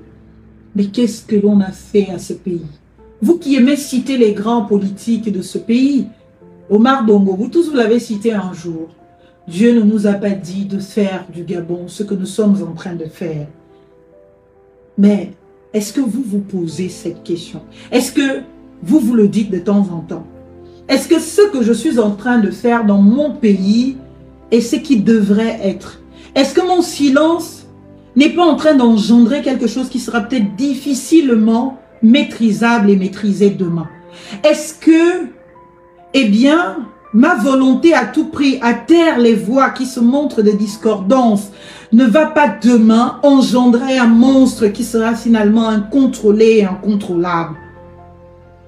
mais qu'est-ce que l'on a fait à ce pays? Vous qui aimez citer les grands politiques de ce pays, Omar Bongo, vous tous vous l'avez cité un jour. Dieu ne nous a pas dit de faire du Gabon ce que nous sommes en train de faire. Mais est-ce que vous vous posez cette question? Est-ce que vous vous le dites de temps en temps? Est-ce que ce que je suis en train de faire dans mon pays est ce qui devrait être? Est-ce que mon silence n'est pas en train d'engendrer quelque chose qui sera peut-être difficilement maîtrisable et maîtrisé demain? Est-ce que, eh bien, ma volonté à tout prix à taire les voix qui se montrent de discordance ne va pas demain engendrer un monstre qui sera finalement incontrôlé et incontrôlable?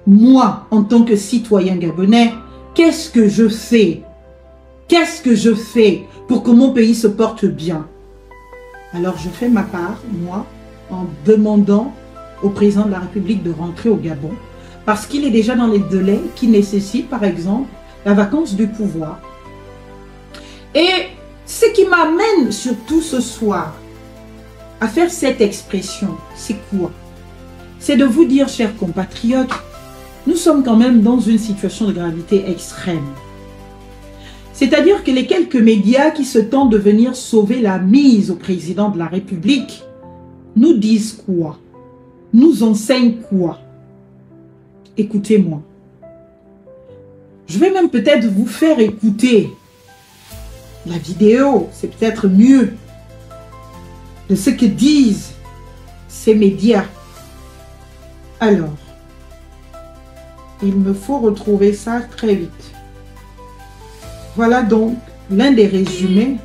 moi, en tant que citoyen gabonais, qu'est-ce que je fais? Qu'est-ce que je fais pour que mon pays se porte bien? Alors je fais ma part, moi, en demandant au président de la République de rentrer au Gabon, parce qu'il est déjà dans les délais qui nécessitent, par exemple, la vacance du pouvoir. Et ce qui m'amène surtout ce soir à faire cette expression, c'est quoi? C'est de vous dire, chers compatriotes, nous sommes quand même dans une situation de gravité extrême. C'est-à-dire que les quelques médias qui se tentent de venir sauver la mise au président de la République nous disent quoi? Nous enseignent quoi? Écoutez-moi. Je vais même peut-être vous faire écouter la vidéo, c'est peut-être mieux, de ce que disent ces médias. Alors, il me faut retrouver ça très vite. Voilà donc l'un des résumés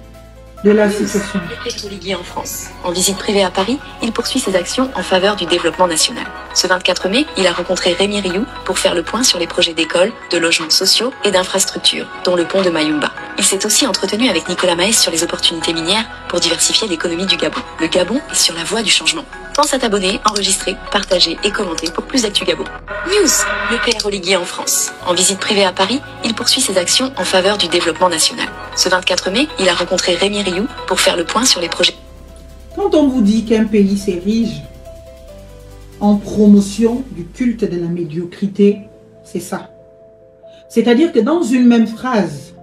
de la situation. Le père Oligui en France. En visite privée à Paris, il poursuit ses actions en faveur du développement national. Ce 24 mai, il a rencontré Rémi Rioux pour faire le point sur les projets d'écoles, de logements sociaux et d'infrastructures, dont le pont de Mayumba. Il s'est aussi entretenu avec Nicolas Maes sur les opportunités minières pour diversifier l'économie du Gabon. Le Gabon est sur la voie du changement. Pense à t'abonner, enregistrer, partager et commenter pour plus d'actu Gabon. News. Le père Oligui en France. En visite privée à Paris, il poursuit ses actions en faveur du développement national. Ce 24 mai, il a rencontré Rémi Rioux pour faire le point sur les projets. Quand on vous dit qu'un pays s'érige en promotion du culte de la médiocrité, c'est ça. C'est-à-dire que dans une même phrase,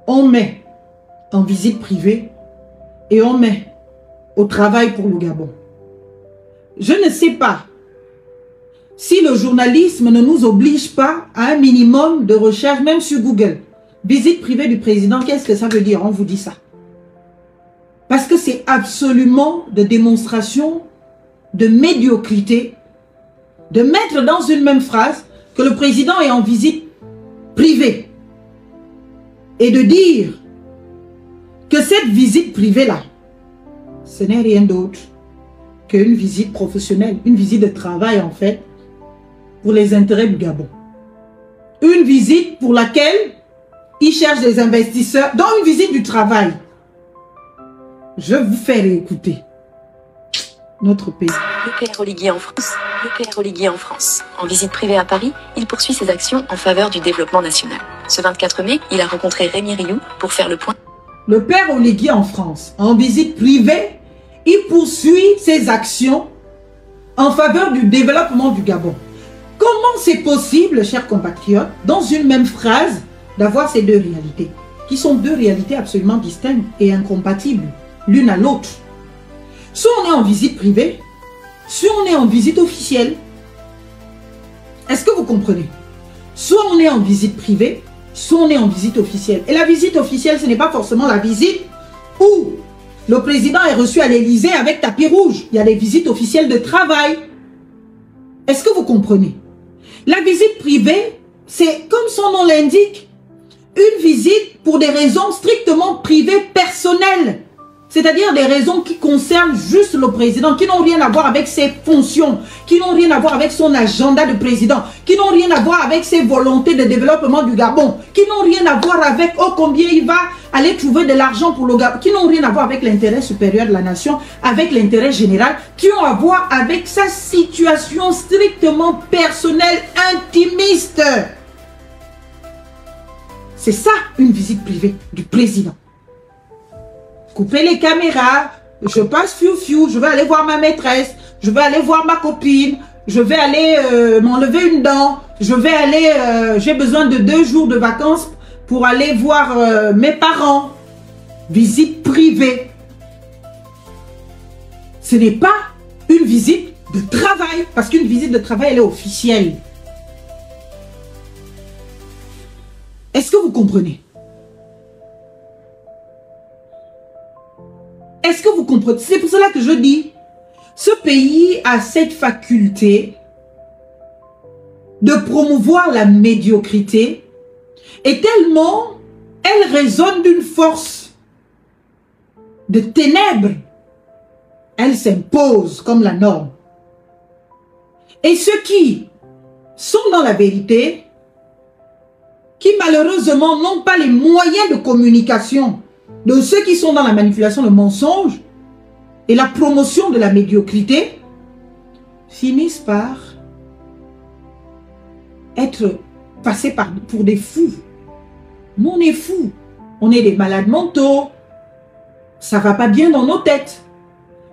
on met en visite privée et on met au travail pour le Gabon. Je ne sais pas si le journalisme ne nous oblige pas à un minimum de recherche, même sur Google. Visite privée du président, qu'est-ce que ça veut dire? On vous dit ça. Parce que c'est absolument de démonstration de médiocrité de mettre dans une même phrase que le président est en visite privée et de dire que cette visite privée-là, ce n'est rien d'autre qu'une visite professionnelle, une visite de travail en fait, pour les intérêts du Gabon. Une visite pour laquelle il cherche des investisseurs, dans une visite du travail. Je vous fais écouter notre pays. Le père Oligui en France. Le père Oligui en France. En visite privée à Paris, il poursuit ses actions en faveur du développement national. Ce 24 mai, il a rencontré Rémi Rioux pour faire le point. Le père Oligui en France, en visite privée, il poursuit ses actions en faveur du développement du Gabon. Comment c'est possible, chers compatriotes, dans une même phrase, d'avoir ces deux réalités, qui sont deux réalités absolument distinctes et incompatibles l'une à l'autre? Soit on est en visite privée, soit on est en visite officielle. Est-ce que vous comprenez? Soit on est en visite privée, soit on est en visite officielle. Et la visite officielle, ce n'est pas forcément la visite où le président est reçu à l'Élysée avec tapis rouge. Il y a des visites officielles de travail. Est-ce que vous comprenez? La visite privée, c'est comme son nom l'indique, une visite pour des raisons strictement privées, personnelles. C'est-à-dire des raisons qui concernent juste le président, qui n'ont rien à voir avec ses fonctions, qui n'ont rien à voir avec son agenda de président, qui n'ont rien à voir avec ses volontés de développement du Gabon, qui n'ont rien à voir avec oh, combien il va aller trouver de l'argent pour le Gabon, qui n'ont rien à voir avec l'intérêt supérieur de la nation, avec l'intérêt général, qui ont à voir avec sa situation strictement personnelle, intimiste. C'est ça une visite privée du président. Coupez les caméras, je passe fiou-fiou, je vais aller voir ma maîtresse, je vais aller voir ma copine, je vais aller m'enlever une dent, je vais aller, j'ai besoin de 2 jours de vacances pour aller voir mes parents. Visite privée. Ce n'est pas une visite de travail, parce qu'une visite de travail, elle est officielle. Est-ce que vous comprenez? Est-ce que vous comprenez? C'est pour cela que je dis, ce pays a cette faculté de promouvoir la médiocrité et tellement elle résonne d'une force de ténèbres, elle s'impose comme la norme. Et ceux qui sont dans la vérité, qui malheureusement n'ont pas les moyens de communication de ceux qui sont dans la manipulation, le mensonge et la promotion de la médiocrité, finissent par être passés pour des fous. Nous, on est fous. On est des malades mentaux. Ça ne va pas bien dans nos têtes.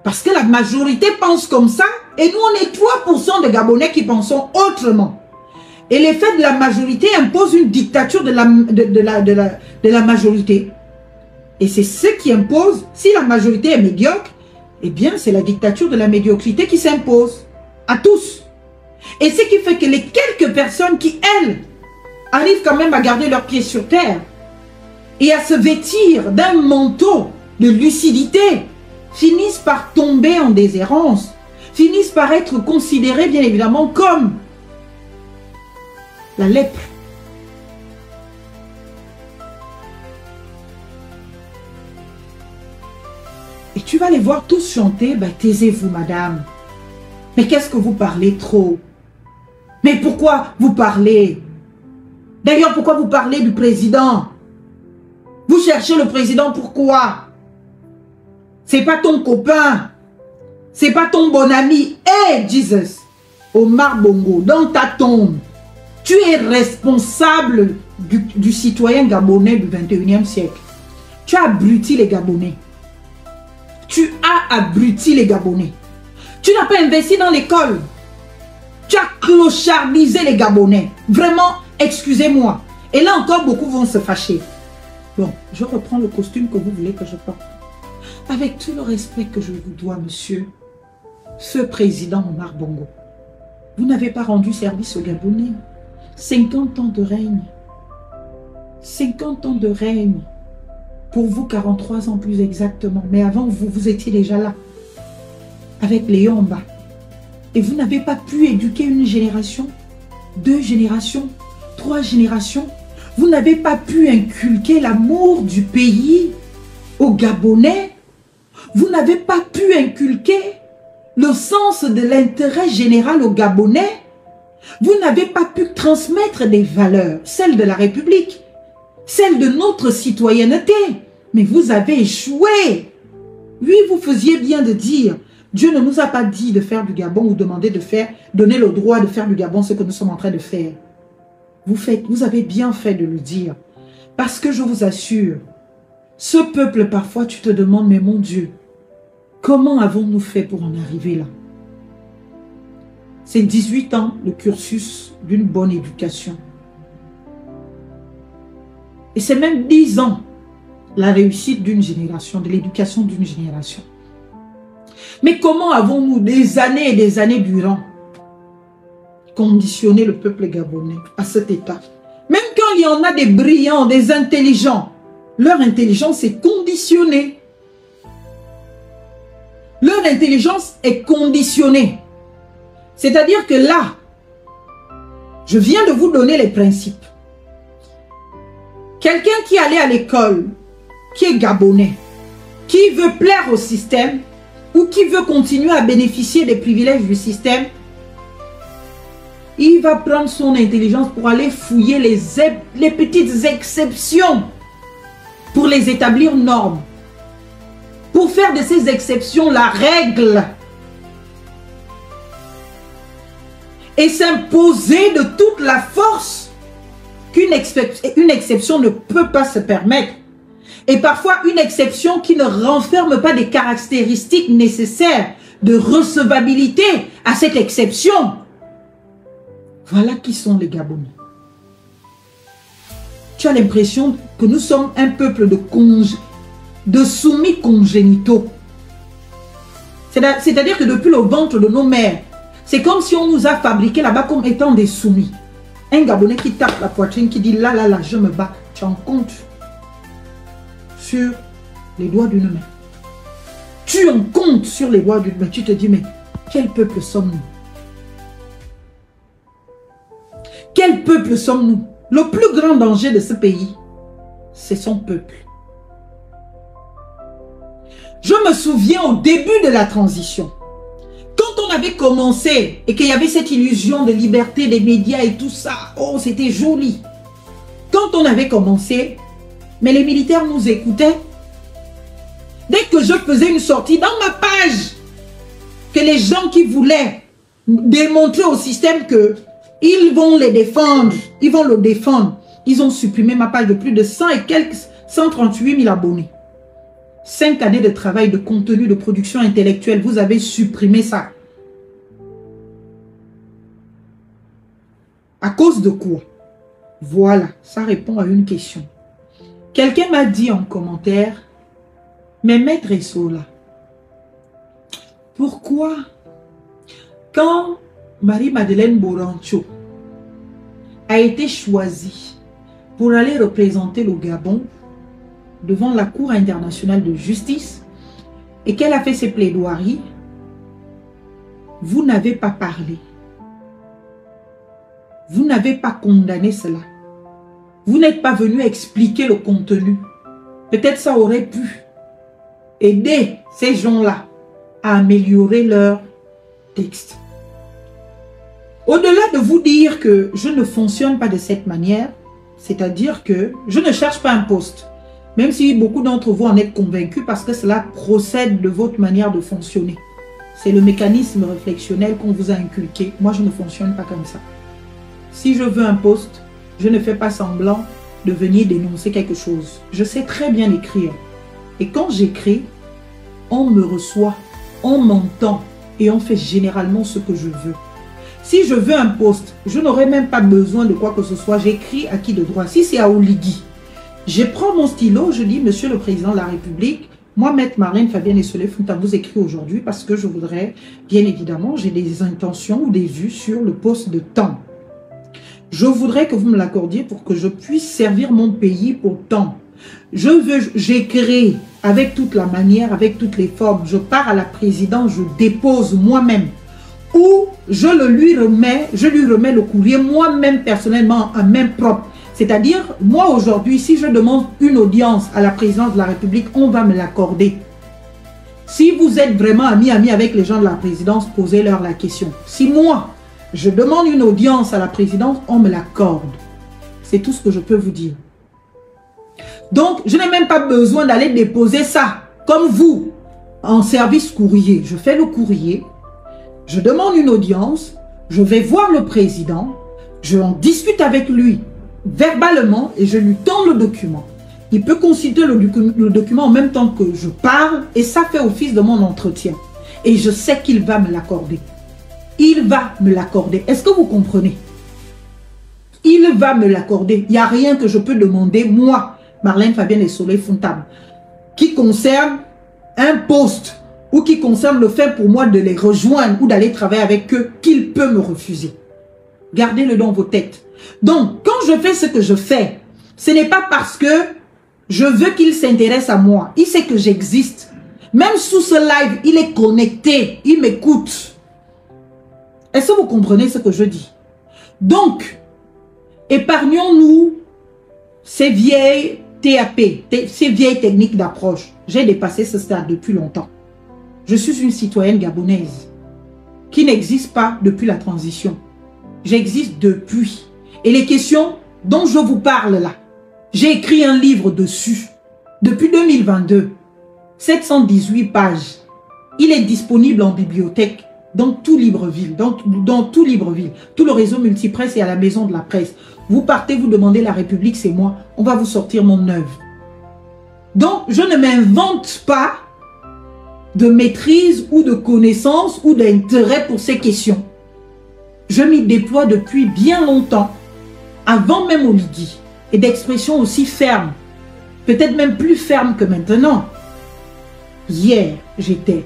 Parce que la majorité pense comme ça et nous, on est 3% de Gabonais qui pensons autrement. Et l'effet de la majorité impose une dictature de la majorité. Et c'est ce qui impose, si la majorité est médiocre, eh bien, c'est la dictature de la médiocrité qui s'impose à tous. Et ce qui fait que les quelques personnes qui, elles, arrivent quand même à garder leurs pieds sur terre et à se vêtir d'un manteau de lucidité, finissent par tomber en déshérence, finissent par être considérées, bien évidemment, comme la lèpre. Et tu vas les voir tous chanter, ben, taisez-vous, madame. Mais qu'est-ce que vous parlez trop? Mais pourquoi vous parlez? D'ailleurs, pourquoi vous parlez du président? Vous cherchez le président, pourquoi? C'est pas ton copain. C'est pas ton bon ami. Hey, Jesus, Omar Bongo, dans ta tombe, tu es responsable du citoyen gabonais du 21e siècle. Tu as abruti les Gabonais. Tu as abruti les Gabonais. Tu n'as pas investi dans l'école. Tu as clochardisé les Gabonais. Vraiment, excusez-moi. Et là encore, beaucoup vont se fâcher. Bon, je reprends le costume que vous voulez que je porte. Avec tout le respect que je vous dois, monsieur, ce président Omar Bongo, vous n'avez pas rendu service aux Gabonais. 50 ans de règne. 50 ans de règne. Pour vous, 43 ans plus exactement. Mais avant, vous étiez déjà là. Avec les Yomba. Et vous n'avez pas pu éduquer une génération, 2 générations, 3 générations. Vous n'avez pas pu inculquer l'amour du pays aux Gabonais. Vous n'avez pas pu inculquer le sens de l'intérêt général aux Gabonais. Vous n'avez pas pu transmettre des valeurs, celles de la République, celles de notre citoyenneté. Mais vous avez échoué. Oui, vous faisiez bien de dire, Dieu ne nous a pas dit de faire du Gabon ou demander de faire, donner le droit de faire du Gabon ce que nous sommes en train de faire. Vous avez bien fait de le dire. Parce que je vous assure, ce peuple, parfois, tu te demandes, mais mon Dieu, comment avons-nous fait pour en arriver là? C'est 18 ans le cursus d'une bonne éducation. Et c'est même 10 ans la réussite d'une génération, de l'éducation d'une génération. Mais comment avons-nous des années et des années durant conditionné le peuple gabonais à cet état? Même quand il y en a des brillants, des intelligents, leur intelligence est conditionnée. Leur intelligence est conditionnée. C'est-à-dire que là, je viens de vous donner les principes. Quelqu'un qui allait à l'école, qui est gabonais, qui veut plaire au système ou qui veut continuer à bénéficier des privilèges du système, il va prendre son intelligence pour aller fouiller les petites exceptions pour les établir normes. Pour faire de ces exceptions la règle. Et s'imposer de toute la force qu'une exception ne peut pas se permettre. Et parfois une exception qui ne renferme pas des caractéristiques nécessaires de recevabilité à cette exception. Voilà qui sont les Gabonais. Tu as l'impression que nous sommes un peuple de soumis congénitaux. C'est-à-dire que depuis le ventre de nos mères, c'est comme si on nous a fabriqués là-bas comme étant des soumis. Un Gabonais qui tape la poitrine, qui dit là, là, là, je me bats. Tu en comptes sur les doigts d'une main. Tu en comptes sur les doigts d'une main. Tu te dis, mais quel peuple sommes-nous? Quel peuple sommes-nous? Le plus grand danger de ce pays, c'est son peuple. Je me souviens au début de la transition, quand on avait commencé et qu'il y avait cette illusion de liberté des médias et tout ça, oh, c'était joli. Quand on avait commencé, mais les militaires nous écoutaient. Dès que je faisais une sortie dans ma page, que les gens qui voulaient démontrer au système que ils vont les défendre, ils vont le défendre, ils ont supprimé ma page de plus de 138 000 abonnés. 5 années de travail, de contenu, de production intellectuelle, vous avez supprimé ça. À cause de quoi? Voilà, ça répond à une question. Quelqu'un m'a dit en commentaire, mais Maître Essola, pourquoi quand Marie-Madeleine Borancho a été choisie pour aller représenter le Gabon devant la Cour internationale de justice et qu'elle a fait ses plaidoiries, vous n'avez pas parlé. Vous n'avez pas condamné cela. Vous n'êtes pas venu expliquer le contenu. Peut-être ça aurait pu aider ces gens-là à améliorer leur texte. Au-delà de vous dire que je ne fonctionne pas de cette manière, c'est-à-dire que je ne cherche pas un poste, même si beaucoup d'entre vous en êtes convaincus parce que cela procède de votre manière de fonctionner. C'est le mécanisme réflexionnel qu'on vous a inculqué. Moi, je ne fonctionne pas comme ça. Si je veux un poste, je ne fais pas semblant de venir dénoncer quelque chose. Je sais très bien écrire. Et quand j'écris, on me reçoit, on m'entend et on fait généralement ce que je veux. Si je veux un poste, je n'aurai même pas besoin de quoi que ce soit. J'écris à qui de droit. Si c'est à Oligui, je prends mon stylo, je dis, Monsieur le Président de la République, moi, Maître Marlène Fabienne Essola-Fontaine, vous écris aujourd'hui parce que je voudrais, bien évidemment, j'ai des intentions ou des vues sur le poste de temps. Je voudrais que vous me l'accordiez pour que je puisse servir mon pays pour temps. J'écris avec toute la manière, avec toutes les formes. Je pars à la présidence, je dépose moi-même. Ou je lui remets le courrier moi-même personnellement en main propre. C'est-à-dire, moi aujourd'hui, si je demande une audience à la présidence de la République, on va me l'accorder. Si vous êtes vraiment amis avec les gens de la présidence, posez-leur la question. Si moi, je demande une audience à la présidence, on me l'accorde. C'est tout ce que je peux vous dire. Donc, je n'ai même pas besoin d'aller déposer ça, comme vous, en service courrier. Je fais le courrier, je demande une audience, je vais voir le président, je en discute avec lui verbalement et je lui tends le document. Il peut consulter le document en même temps que je parle et ça fait office de mon entretien. Et je sais qu'il va me l'accorder. Il va me l'accorder. Est-ce que vous comprenez? Il va me l'accorder. Il n'y a rien que je peux demander, moi, Marlène Fabienne Essola-Fontaine, qui concerne un poste ou qui concerne le fait pour moi de les rejoindre ou d'aller travailler avec eux, qu'il peut me refuser. Gardez-le dans vos têtes. Donc, quand je fais ce que je fais, ce n'est pas parce que je veux qu'il s'intéresse à moi. Il sait que j'existe. Même sous ce live, il est connecté, il m'écoute. Est-ce que vous comprenez ce que je dis? Donc, épargnons-nous ces vieilles TAP, ces vieilles techniques d'approche. J'ai dépassé ce stade depuis longtemps. Je suis une citoyenne gabonaise qui n'existe pas depuis la transition. J'existe depuis. Et les questions dont je vous parle là, j'ai écrit un livre dessus depuis 2022. 718 pages. Il est disponible en bibliothèque dans tout Libreville, dans tout Libreville, tout le réseau multipresse et à la maison de la presse. Vous partez, vous demandez la République, c'est moi. On va vous sortir mon œuvre. Donc, je ne m'invente pas de maîtrise ou de connaissance ou d'intérêt pour ces questions. Je m'y déploie depuis bien longtemps, avant même Oligui, et d'expression aussi ferme, peut-être même plus ferme que maintenant. Hier, j'étais.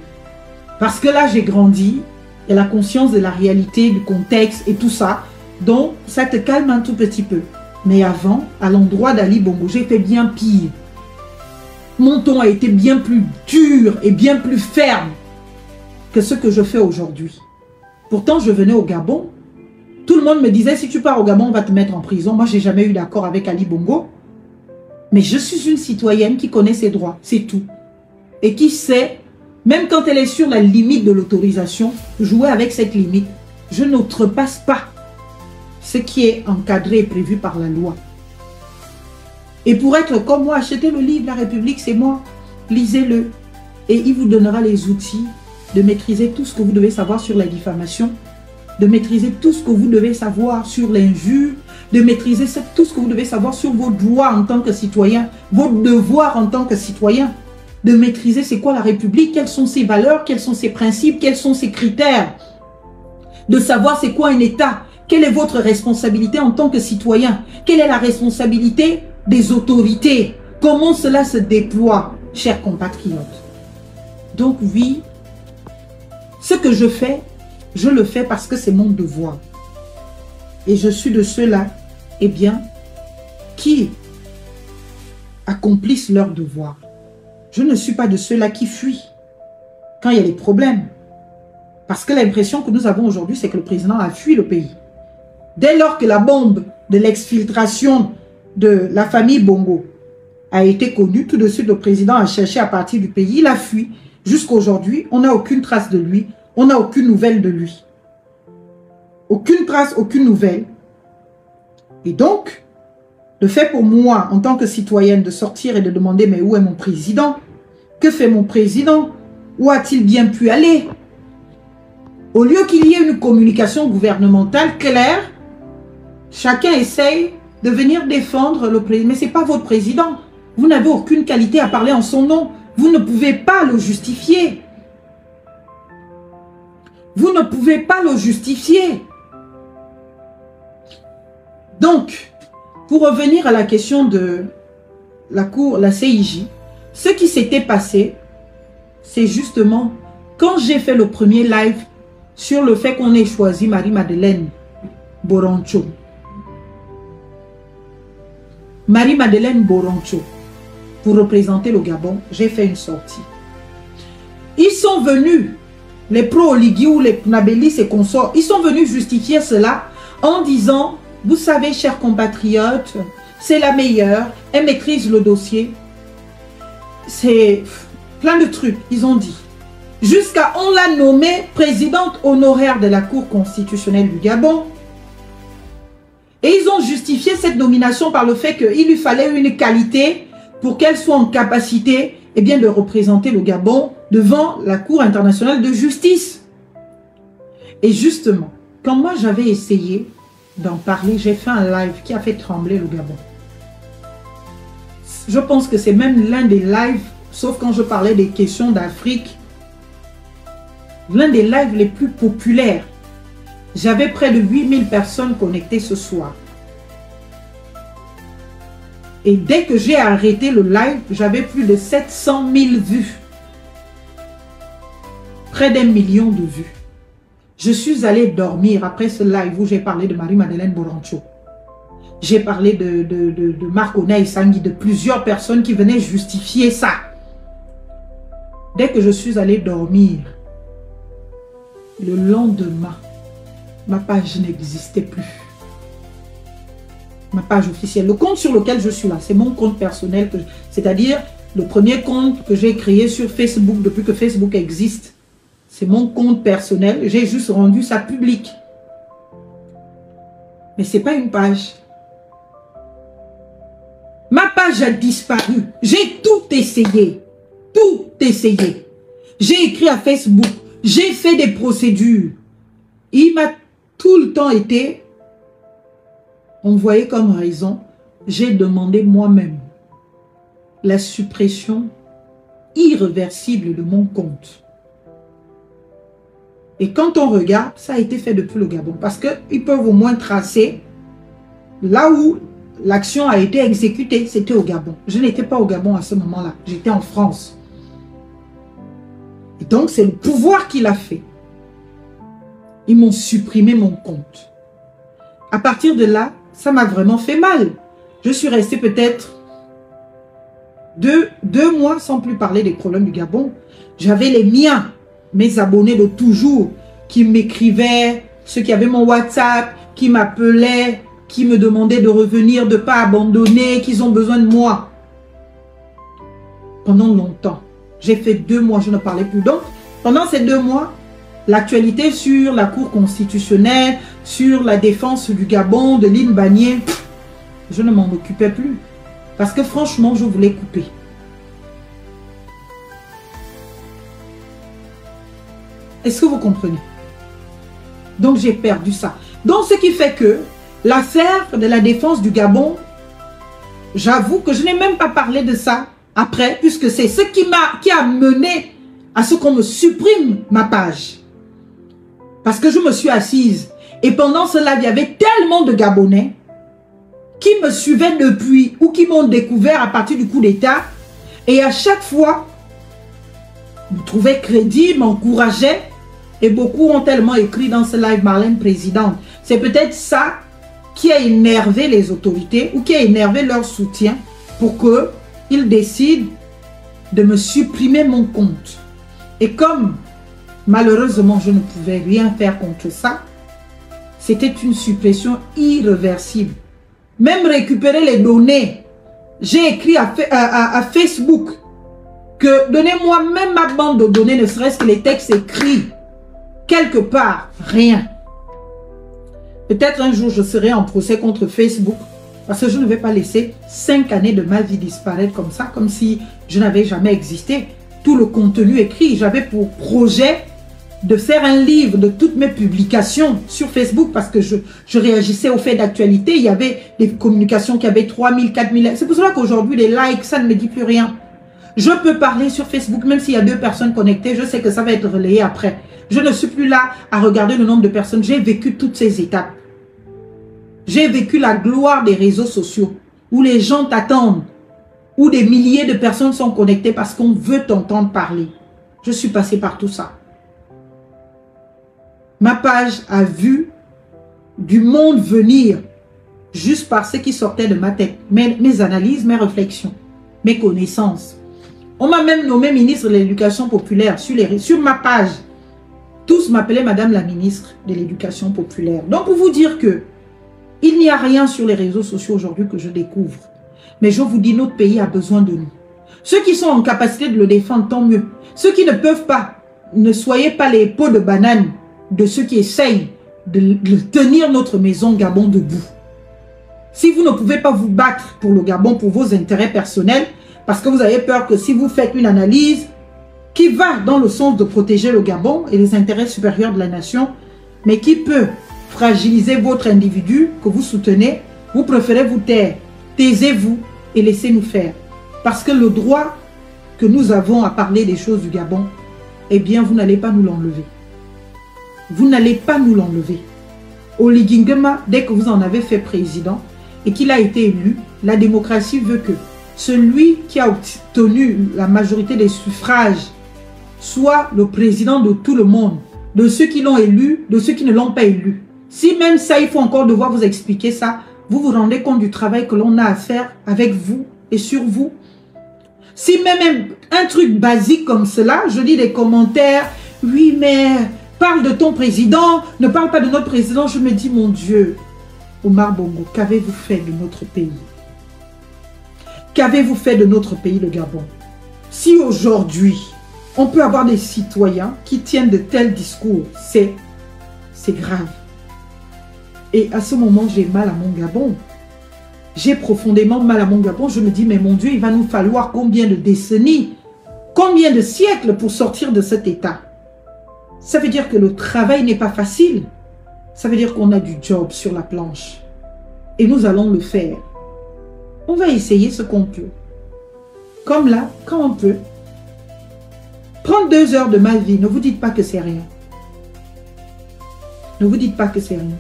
Parce que là, j'ai grandi, et la conscience de la réalité, du contexte et tout ça, donc ça te calme un tout petit peu. Mais avant, à l'endroit d'Ali Bongo, j'ai fait bien pire. Mon ton a été bien plus dur et bien plus ferme que ce que je fais aujourd'hui. Pourtant, je venais au Gabon. Tout le monde me disait, si tu pars au Gabon, on va te mettre en prison. Moi, je n'ai jamais eu d'accord avec Ali Bongo. Mais je suis une citoyenne qui connaît ses droits, c'est tout. Et qui sait Même quand elle est sur la limite de l'autorisation, jouer avec cette limite. Je n'outrepasse pas ce qui est encadré et prévu par la loi. Et pour être comme moi, achetez le livre La République, c'est moi. Lisez-le. Et il vous donnera les outils de maîtriser tout ce que vous devez savoir sur la diffamation, de maîtriser tout ce que vous devez savoir sur l'injure, de maîtriser tout ce que vous devez savoir sur vos droits en tant que citoyen, vos devoirs en tant que citoyen, de maîtriser c'est quoi la République, quelles sont ses valeurs, quels sont ses principes, quels sont ses critères, de savoir c'est quoi un État, quelle est votre responsabilité en tant que citoyen, quelle est la responsabilité des autorités, comment cela se déploie, chers compatriotes. Donc oui, ce que je fais, je le fais parce que c'est mon devoir. Et je suis de ceux-là, eh bien, qui accomplissent leur devoir. Je ne suis pas de ceux-là qui fuient quand il y a des problèmes. Parce que l'impression que nous avons aujourd'hui, c'est que le président a fui le pays. Dès lors que la bombe de l'exfiltration de la famille Bongo a été connue, tout de suite le président a cherché à partir du pays, il a fui. Jusqu'à aujourd'hui, on n'a aucune trace de lui, on n'a aucune nouvelle de lui. Aucune trace, aucune nouvelle. Et donc, le fait pour moi, en tant que citoyenne, de sortir et de demander, mais où est mon président? Que fait mon président? Où a-t-il bien pu aller? Au lieu qu'il y ait une communication gouvernementale claire, chacun essaye de venir défendre le président. Mais ce n'est pas votre président. Vous n'avez aucune qualité à parler en son nom. Vous ne pouvez pas le justifier. Vous ne pouvez pas le justifier. Donc, pour revenir à la question de la Cour, la CIJ, ce qui s'était passé, c'est justement quand j'ai fait le premier live sur le fait qu'on ait choisi Marie-Madeleine Boroncho. Marie-Madeleine Boroncho, pour représenter le Gabon, j'ai fait une sortie. Ils sont venus, les pro-Oligui ou les Pnabelis et consorts, ils sont venus justifier cela en disant, vous savez, chers compatriotes, c'est la meilleure, elle maîtrise le dossier. C'est plein de trucs, ils ont dit. Jusqu'à, on l'a nommée présidente honoraire de la Cour constitutionnelle du Gabon. Et ils ont justifié cette nomination par le fait qu'il lui fallait une qualité pour qu'elle soit en capacité eh bien, de représenter le Gabon devant la Cour internationale de justice. Et justement, quand moi j'avais essayé d'en parler, j'ai fait un live qui a fait trembler le Gabon. Je pense que c'est même l'un des lives, sauf quand je parlais des questions d'Afrique, l'un des lives les plus populaires. J'avais près de 8000 personnes connectées ce soir. Et dès que j'ai arrêté le live, j'avais plus de 700 000 vues. Près d'1 million de vues. Je suis allée dormir après ce live où j'ai parlé de Marie-Madeleine Boroncho. J'ai parlé de Marc Onaï Sangui, de plusieurs personnes qui venaient justifier ça. Dès que je suis allée dormir, le lendemain, ma page n'existait plus. Ma page officielle. Le compte sur lequel je suis là, c'est mon compte personnel, c'est-à-dire le premier compte que j'ai créé sur Facebook depuis que Facebook existe. C'est mon compte personnel. J'ai juste rendu ça public. Mais ce n'est pas une page. Ma page a disparu. J'ai tout essayé. Tout essayé. J'ai écrit à Facebook. J'ai fait des procédures. Il m'a tout le temps été envoyé comme raison. J'ai demandé moi-même la suppression irréversible de mon compte. Et quand on regarde, ça a été fait depuis le Gabon. Parce qu'ils peuvent au moins tracer là où l'action a été exécutée. C'était au Gabon. Je n'étais pas au Gabon à ce moment-là. J'étais en France. Et donc, c'est le pouvoir qui l'a fait. Ils m'ont supprimé mon compte. À partir de là, ça m'a vraiment fait mal. Je suis restée peut-être deux mois sans plus parler des problèmes du Gabon. J'avais les miens. Mes abonnés de toujours qui m'écrivaient, ceux qui avaient mon WhatsApp, qui m'appelaient, qui me demandaient de revenir, de ne pas abandonner, qu'ils ont besoin de moi. Pendant longtemps. J'ai fait 2 mois, je ne parlais plus. Donc, pendant ces 2 mois, l'actualité sur la Cour constitutionnelle, sur la défense du Gabon, de l'île Banier, je ne m'en occupais plus. Parce que franchement, je voulais couper. Est-ce que vous comprenez? Donc, j'ai perdu ça. Donc, ce qui fait que l'affaire de la défense du Gabon, j'avoue que je n'ai même pas parlé de ça après, puisque c'est ce qui a mené à ce qu'on me supprime ma page. Parce que je me suis assise. Et pendant cela, il y avait tellement de Gabonais qui me suivaient depuis ou qui m'ont découvert à partir du coup d'État. Et à chaque fois, me trouvaient crédible, m'encourageaient. Et beaucoup ont tellement écrit dans ce live Marlène présidente. C'est peut-être ça qui a énervé les autorités ou qui a énervé leur soutien pour qu'ils décident de me supprimer mon compte. Et comme malheureusement je ne pouvais rien faire contre ça, c'était une suppression irréversible. Même récupérer les données, j'ai écrit à Facebook que donnez-moi même ma bande de données, ne serait-ce que les textes écrits. Quelque part, rien. Peut-être un jour, je serai en procès contre Facebook parce que je ne vais pas laisser 5 années de ma vie disparaître comme ça, comme si je n'avais jamais existé. Tout le contenu écrit, j'avais pour projet de faire un livre de toutes mes publications sur Facebook parce que je réagissais aux faits d'actualité. Il y avait des communications qui avaient 3000, 4000. C'est pour cela qu'aujourd'hui, les likes, ça ne me dit plus rien. Je peux parler sur Facebook, même s'il y a 2 personnes connectées, je sais que ça va être relayé après. Je ne suis plus là à regarder le nombre de personnes. J'ai vécu toutes ces étapes. J'ai vécu la gloire des réseaux sociaux où les gens t'attendent, où des milliers de personnes sont connectées parce qu'on veut t'entendre parler. Je suis passé par tout ça. Ma page a vu du monde venir juste par ce qui sortait de ma tête. Mes analyses, mes réflexions, mes connaissances. On m'a même nommé ministre de l'Éducation populaire sur ma page. Tous m'appelaient Madame la ministre de l'Éducation populaire. Donc pour vous dire que il n'y a rien sur les réseaux sociaux aujourd'hui que je découvre. Mais je vous dis, notre pays a besoin de nous. Ceux qui sont en capacité de le défendre, tant mieux. Ceux qui ne peuvent pas, ne soyez pas les peaux de banane de ceux qui essayent de tenir notre maison Gabon debout. Si vous ne pouvez pas vous battre pour le Gabon, pour vos intérêts personnels, parce que vous avez peur que si vous faites une analyse qui va dans le sens de protéger le Gabon et les intérêts supérieurs de la nation, mais qui peut fragiliser votre individu que vous soutenez, vous préférez vous taire. Taisez-vous et laissez-nous faire. Parce que le droit que nous avons à parler des choses du Gabon, eh bien, vous n'allez pas nous l'enlever. Vous n'allez pas nous l'enlever. Oligui Nguema, dès que vous en avez fait président et qu'il a été élu, la démocratie veut que celui qui a obtenu la majorité des suffrages soit le président de tout le monde, de ceux qui l'ont élu, de ceux qui ne l'ont pas élu. Si même ça, il faut encore devoir vous expliquer ça, vous vous rendez compte du travail que l'on a à faire avec vous et sur vous. Si même un truc basique comme cela, je lis des commentaires, oui mais parle de ton président, ne parle pas de notre président, je me dis mon Dieu, Omar Bongo, qu'avez-vous fait de notre pays? Qu'avez-vous fait de notre pays, le Gabon? Si aujourd'hui, on peut avoir des citoyens qui tiennent de tels discours, c'est grave. Et à ce moment, j'ai mal à mon Gabon. J'ai profondément mal à mon Gabon. Je me dis, mais mon Dieu, il va nous falloir combien de décennies, combien de siècles pour sortir de cet état? Ça veut dire que le travail n'est pas facile. Ça veut dire qu'on a du job sur la planche. Et nous allons le faire. On va essayer ce qu'on peut. Comme là, quand on peut. Prendre 2 heures de ma vie, ne vous dites pas que c'est rien. Ne vous dites pas que c'est rien.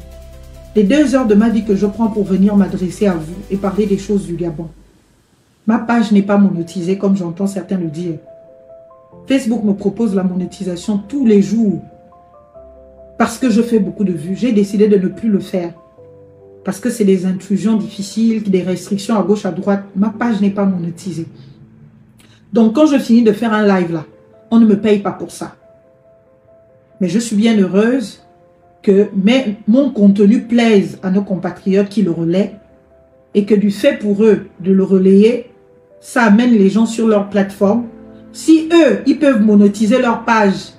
Les 2 heures de ma vie que je prends pour venir m'adresser à vous et parler des choses du Gabon. Ma page n'est pas monétisée comme j'entends certains le dire. Facebook me propose la monétisation tous les jours. Parce que je fais beaucoup de vues. J'ai décidé de ne plus le faire. Parce que c'est des intrusions difficiles, des restrictions à gauche, à droite. Ma page n'est pas monétisée. Donc quand je finis de faire un live là, on ne me paye pas pour ça. Mais je suis bien heureuse que mon contenu plaise à nos compatriotes qui le relaient et que du fait pour eux de le relayer, ça amène les gens sur leur plateforme Si eux, ils peuvent monétiser leur page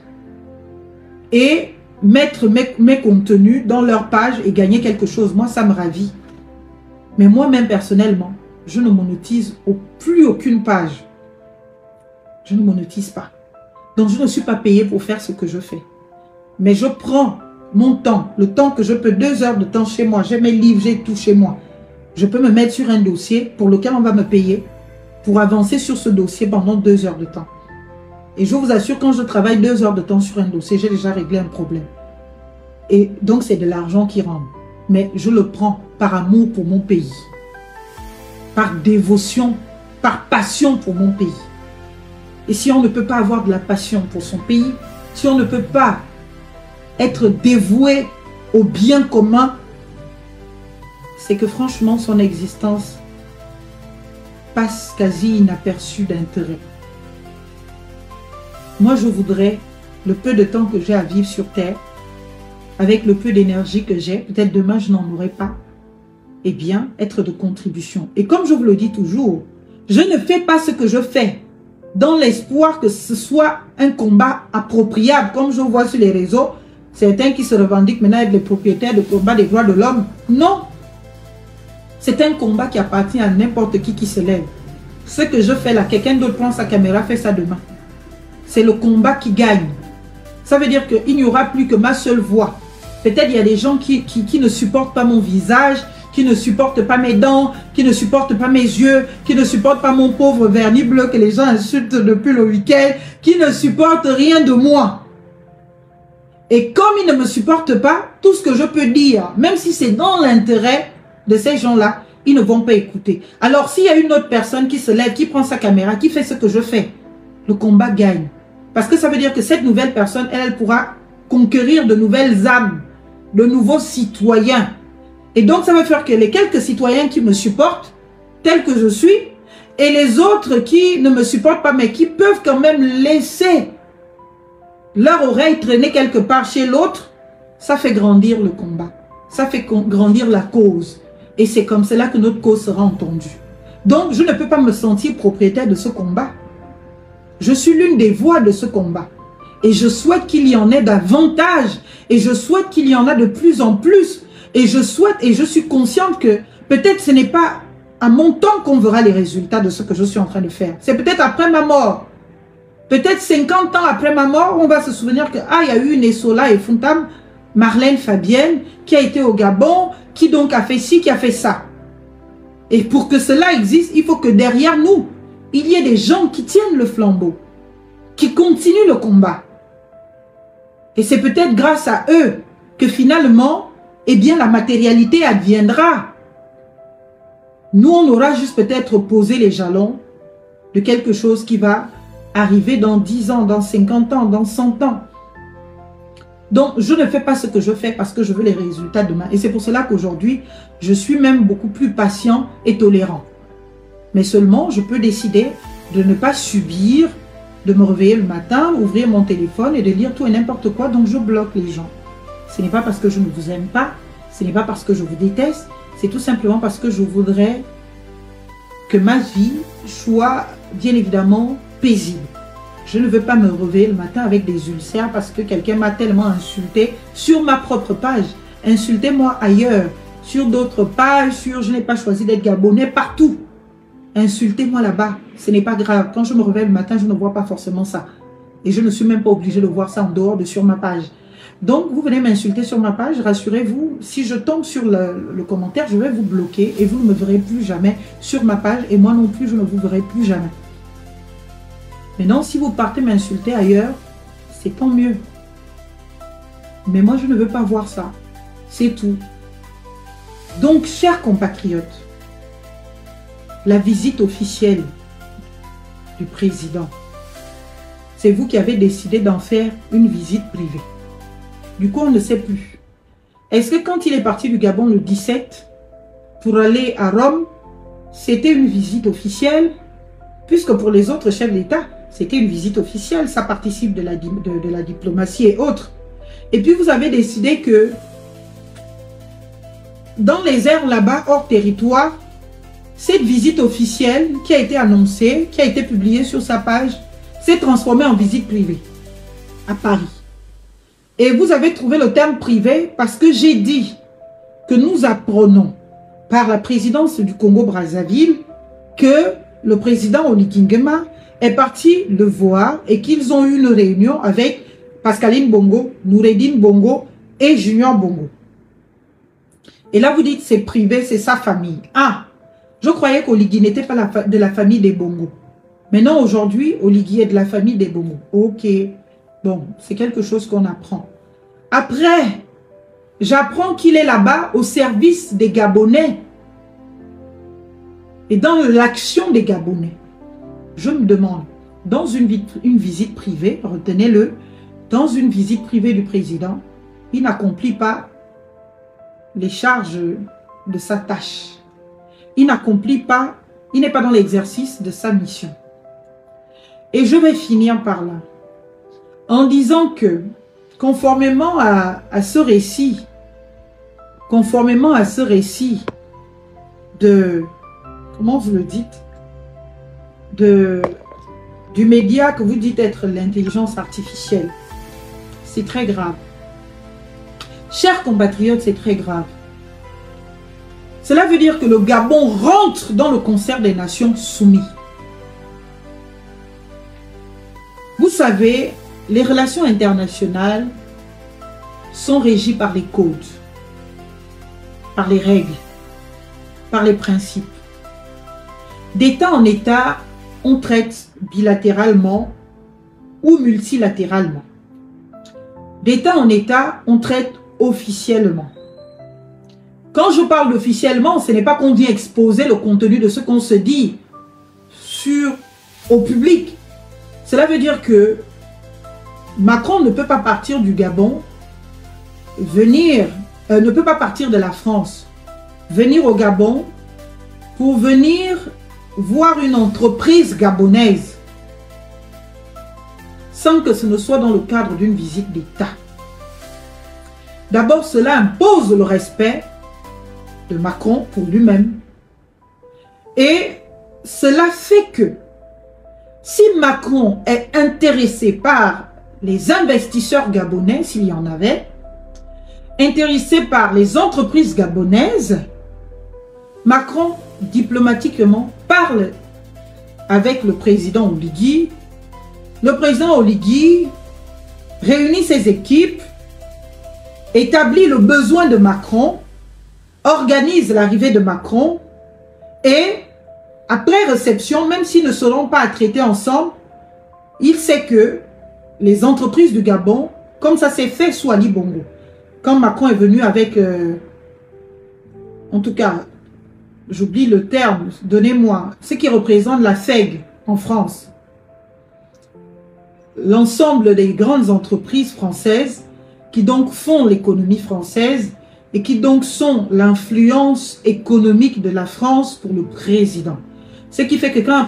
et mettre mes contenus dans leur page et gagner quelque chose, moi, ça me ravit. Mais moi-même, personnellement, je ne monétise plus aucune page. Je ne monétise pas. Donc, je ne suis pas payée pour faire ce que je fais. Mais je prends mon temps, le temps que je peux, 2 heures de temps chez moi. J'ai mes livres, j'ai tout chez moi. Je peux me mettre sur un dossier pour lequel on va me payer pour avancer sur ce dossier pendant 2 heures de temps. Et je vous assure, quand je travaille 2 heures de temps sur un dossier, j'ai déjà réglé un problème. Et donc, c'est de l'argent qui rentre. Mais je le prends par amour pour mon pays. Par dévotion, par passion pour mon pays. Et si on ne peut pas avoir de la passion pour son pays, si on ne peut pas être dévoué au bien commun, c'est que franchement, son existence passe quasi inaperçue d'intérêt. Moi, je voudrais, le peu de temps que j'ai à vivre sur Terre, avec le peu d'énergie que j'ai, peut-être demain je n'en aurai pas, eh bien, être de contribution. Et comme je vous le dis toujours, je ne fais pas ce que je fais dans l'espoir que ce soit un combat appropriable, comme je vois sur les réseaux, certains qui se revendiquent maintenant être les propriétaires de combat des droits de l'homme. Non! C'est un combat qui appartient à n'importe qui se lève. Ce que je fais là, quelqu'un d'autre prend sa caméra, fait ça demain. C'est le combat qui gagne. Ça veut dire qu'il n'y aura plus que ma seule voix. Peut-être il y a des gens qui ne supportent pas mon visage, qui ne supportent pas mes dents, qui ne supportent pas mes yeux, qui ne supportent pas mon pauvre vernis bleu que les gens insultent depuis le week-end, qui ne supportent rien de moi. Et comme ils ne me supportent pas, tout ce que je peux dire, même si c'est dans l'intérêt de ces gens-là, ils ne vont pas écouter. Alors s'il y a une autre personne qui se lève, qui prend sa caméra, qui fait ce que je fais, le combat gagne. Parce que ça veut dire que cette nouvelle personne, elle pourra conquérir de nouvelles âmes, de nouveaux citoyens. Et donc, ça va faire que les quelques citoyens qui me supportent, tel que je suis, et les autres qui ne me supportent pas, mais qui peuvent quand même laisser leur oreille traîner quelque part chez l'autre, ça fait grandir le combat. Ça fait grandir la cause. Et c'est comme cela que notre cause sera entendue. Donc, je ne peux pas me sentir propriétaire de ce combat. Je suis l'une des voix de ce combat. Et je souhaite qu'il y en ait davantage. Et je souhaite qu'il y en a de plus en plus. Et je souhaite, et je suis consciente que peut-être ce n'est pas à mon temps qu'on verra les résultats de ce que je suis en train de faire. C'est peut-être après ma mort. Peut-être 50 ans après ma mort, on va se souvenir que il y a eu une Essola et Fontam, Marlène Fabienne, qui a été au Gabon, qui donc a fait ci, qui a fait ça. Et pour que cela existe, il faut que derrière nous, il y ait des gens qui tiennent le flambeau, qui continuent le combat. Et c'est peut-être grâce à eux que finalement, eh bien, la matérialité adviendra. Nous, on aura juste peut-être posé les jalons de quelque chose qui va arriver dans 10 ans, dans 50 ans, dans 100 ans. Donc, je ne fais pas ce que je fais parce que je veux les résultats demain. Et c'est pour cela qu'aujourd'hui, je suis même beaucoup plus patient et tolérant. Mais seulement, je peux décider de ne pas subir, de me réveiller le matin, ouvrir mon téléphone et de lire tout et n'importe quoi. Donc, je bloque les gens. Ce n'est pas parce que je ne vous aime pas, ce n'est pas parce que je vous déteste, c'est tout simplement parce que je voudrais que ma vie soit bien évidemment paisible. Je ne veux pas me réveiller le matin avec des ulcères parce que quelqu'un m'a tellement insulté sur ma propre page. Insultez-moi ailleurs, sur d'autres pages, sur je n'ai pas choisi d'être gabonais, partout. Insultez-moi là-bas, ce n'est pas grave. Quand je me réveille le matin, je ne vois pas forcément ça. Et je ne suis même pas obligée de voir ça en dehors de sur ma page. Donc, vous venez m'insulter sur ma page, rassurez-vous, si je tombe sur le commentaire, je vais vous bloquer et vous ne me verrez plus jamais sur ma page et moi non plus, je ne vous verrai plus jamais. Maintenant, si vous partez m'insulter ailleurs, c'est tant mieux. Mais moi, je ne veux pas voir ça. C'est tout. Donc, chers compatriotes, la visite officielle du président, c'est vous qui avez décidé d'en faire une visite privée. Du coup, on ne sait plus. Est-ce que quand il est parti du Gabon le 17 pour aller à Rome, c'était une visite officielle? Puisque pour les autres chefs d'État, c'était une visite officielle. Ça participe de la diplomatie et autres. Et puis, vous avez décidé que dans les airs là-bas, hors territoire, cette visite officielle qui a été annoncée, qui a été publiée sur sa page, s'est transformé en visite privée à Paris. Et vous avez trouvé le terme privé parce que j'ai dit que nous apprenons par la présidence du Congo-Brazzaville que le président Oligui Nguema est parti le voir et qu'ils ont eu une réunion avec Pascaline Bongo, Noureddine Bongo et Junior Bongo. Et là, vous dites, c'est privé, c'est sa famille. Ah, je croyais qu'Oligui n'était pas de la famille des Bongo. Maintenant, aujourd'hui, Oligui est de la famille des Bongo. Ok, bon, c'est quelque chose qu'on apprend. Après, j'apprends qu'il est là-bas au service des Gabonais et dans l'action des Gabonais. Je me demande, dans une visite privée, retenez-le, dans une visite privée du président, il n'accomplit pas les charges de sa tâche. Il n'accomplit pas, il n'est pas dans l'exercice de sa mission. Et je vais finir par là, en disant que, conformément à ce récit de, comment vous le dites, du média que vous dites être l'intelligence artificielle, c'est très grave. Chers compatriotes, c'est très grave. Cela veut dire que le Gabon rentre dans le concert des nations soumises. Vous savez, les relations internationales sont régies par les codes, par les règles, par les principes. D'État en État, on traite bilatéralement ou multilatéralement. D'État en État, on traite officiellement. Quand je parle d'officiellement, ce n'est pas qu'on vient exposer le contenu de ce qu'on se dit au public. Cela veut dire que Macron ne peut pas partir du Gabon, ne peut pas partir de la France, venir au Gabon pour venir voir une entreprise gabonaise sans que ce ne soit dans le cadre d'une visite d'État. D'abord, cela impose le respect de Macron pour lui-même. Et cela fait que si Macron est intéressé par les investisseurs gabonais, s'il y en avait, intéressé par les entreprises gabonaises, Macron, diplomatiquement, parle avec le président Oligui. Le président Oligui réunit ses équipes, établit le besoin de Macron, organise l'arrivée de Macron et après réception, même s'ils ne seront pas à traiter ensemble, il sait que les entreprises du Gabon, comme ça s'est fait sous Ali Bongo, quand Macron est venu avec, en tout cas, j'oublie le terme, donnez-moi, ce qui représente la FEG en France. L'ensemble des grandes entreprises françaises qui donc font l'économie française et qui donc sont l'influence économique de la France pour le président. Ce qui fait que quand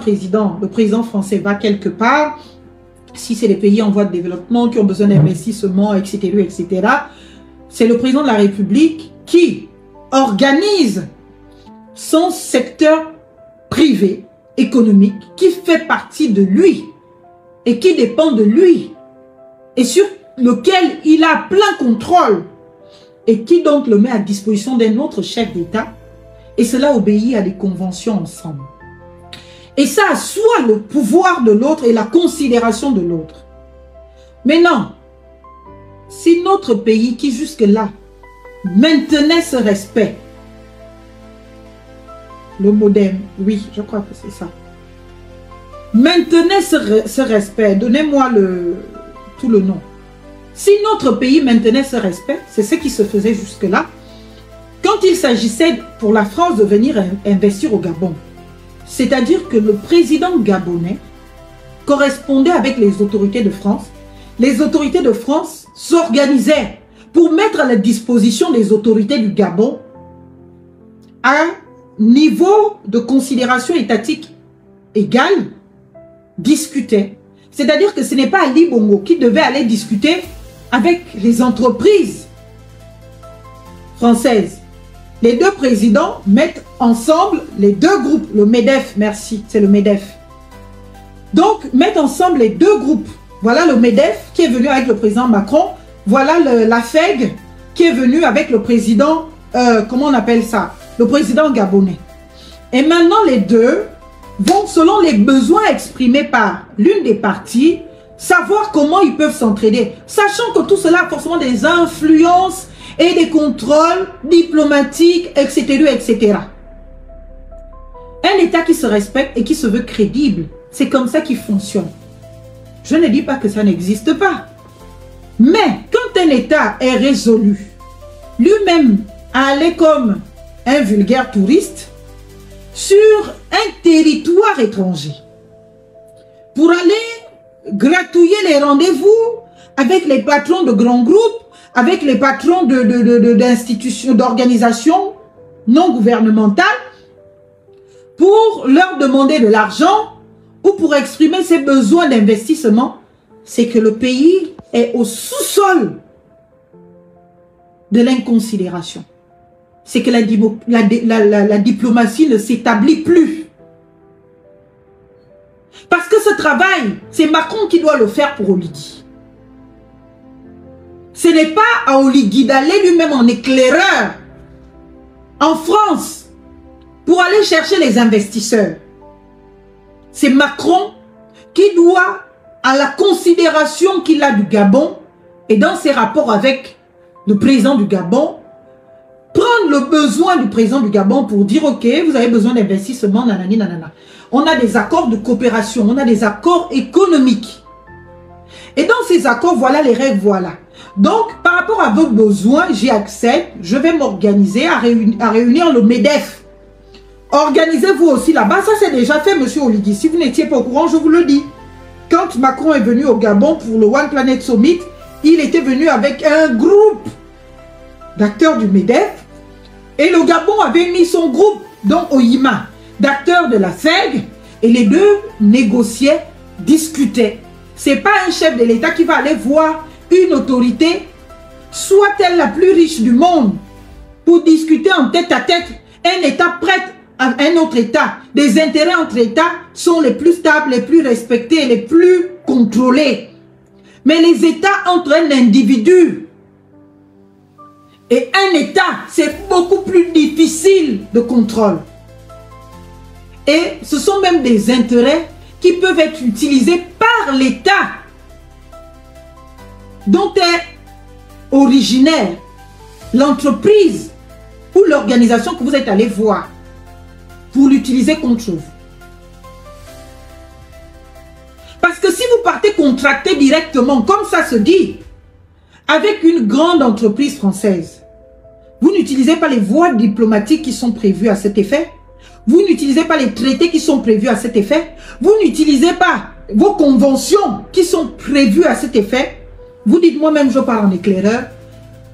le président français va quelque part, si c'est des pays en voie de développement qui ont besoin d'investissement, etc., etc., c'est le président de la République qui organise son secteur privé, économique, qui fait partie de lui et qui dépend de lui et sur lequel il a plein contrôle et qui donc le met à disposition d'un autre chef d'État et cela obéit à des conventions ensemble. Et ça assoit le pouvoir de l'autre et la considération de l'autre. Maintenant, si notre pays qui jusque-là maintenait ce respect, le modem, oui, je crois que c'est ça, maintenait ce respect, donnez-moi tout le nom. Si notre pays maintenait ce respect, c'est ce qui se faisait jusque-là, quand il s'agissait pour la France de venir investir au Gabon, c'est-à-dire que le président gabonais correspondait avec les autorités de France. Les autorités de France s'organisaient pour mettre à la disposition des autorités du Gabon un niveau de considération étatique égal, discuter. C'est-à-dire que ce n'est pas Ali Bongo qui devait aller discuter avec les entreprises françaises. Les deux présidents mettent ensemble les deux groupes, le MEDEF, merci, c'est le MEDEF. Donc, mettre ensemble les deux groupes. Voilà le MEDEF qui est venu avec le président Macron. Voilà la FEG qui est venu avec le président, comment on appelle ça? Le président gabonais. Et maintenant, les deux vont, selon les besoins exprimés par l'une des parties, savoir comment ils peuvent s'entraider. Sachant que tout cela a forcément des influences et des contrôles diplomatiques, etc., etc. Un État qui se respecte et qui se veut crédible, c'est comme ça qu'il fonctionne. Je ne dis pas que ça n'existe pas. Mais quand un État est résolu, lui-même à aller comme un vulgaire touriste sur un territoire étranger, pour aller gratouiller les rendez-vous avec les patrons de grands groupes, avec les patrons d'institutions, d'organisations non gouvernementales, pour leur demander de l'argent ou pour exprimer ses besoins d'investissement, c'est que le pays est au sous-sol de l'inconsidération. C'est que la diplomatie ne s'établit plus. Parce que ce travail, c'est Macron qui doit le faire pour Oligui. Ce n'est pas à Oligui d'aller lui-même en éclaireur en France pour aller chercher les investisseurs. C'est Macron qui doit, à la considération qu'il a du Gabon et dans ses rapports avec le président du Gabon, prendre le besoin du président du Gabon pour dire, ok, vous avez besoin d'investissement, nanani, nanana. On a des accords de coopération, on a des accords économiques. Et dans ces accords, voilà les règles, voilà. Donc, par rapport à vos besoins, j'y accède, je vais m'organiser à réunir le MEDEF. Organisez-vous aussi là-bas, ça c'est déjà fait, monsieur Oligui. Si vous n'étiez pas au courant, je vous le dis. Quand Macron est venu au Gabon pour le One Planet Summit, il était venu avec un groupe d'acteurs du MEDEF et le Gabon avait mis son groupe, donc OIMA, d'acteurs de la FEG, et les deux négociaient, discutaient. Ce n'est pas un chef de l'État qui va aller voir une autorité, soit-elle la plus riche du monde, pour discuter en tête à tête. Un État prête à un autre État. Des intérêts entre États sont les plus stables, les plus respectés, les plus contrôlés. Mais les États entre un individu et un État, c'est beaucoup plus difficile de contrôle. Et ce sont même des intérêts qui peuvent être utilisés par l'État dont est originaire l'entreprise ou l'organisation que vous êtes allé voir pour l'utiliser contre vous. Parce que si vous partez contracter directement, comme ça se dit, avec une grande entreprise française, vous n'utilisez pas les voies diplomatiques qui sont prévues à cet effet, vous n'utilisez pas les traités qui sont prévus à cet effet, vous n'utilisez pas vos conventions qui sont prévues à cet effet, vous dites moi-même je pars en éclaireur,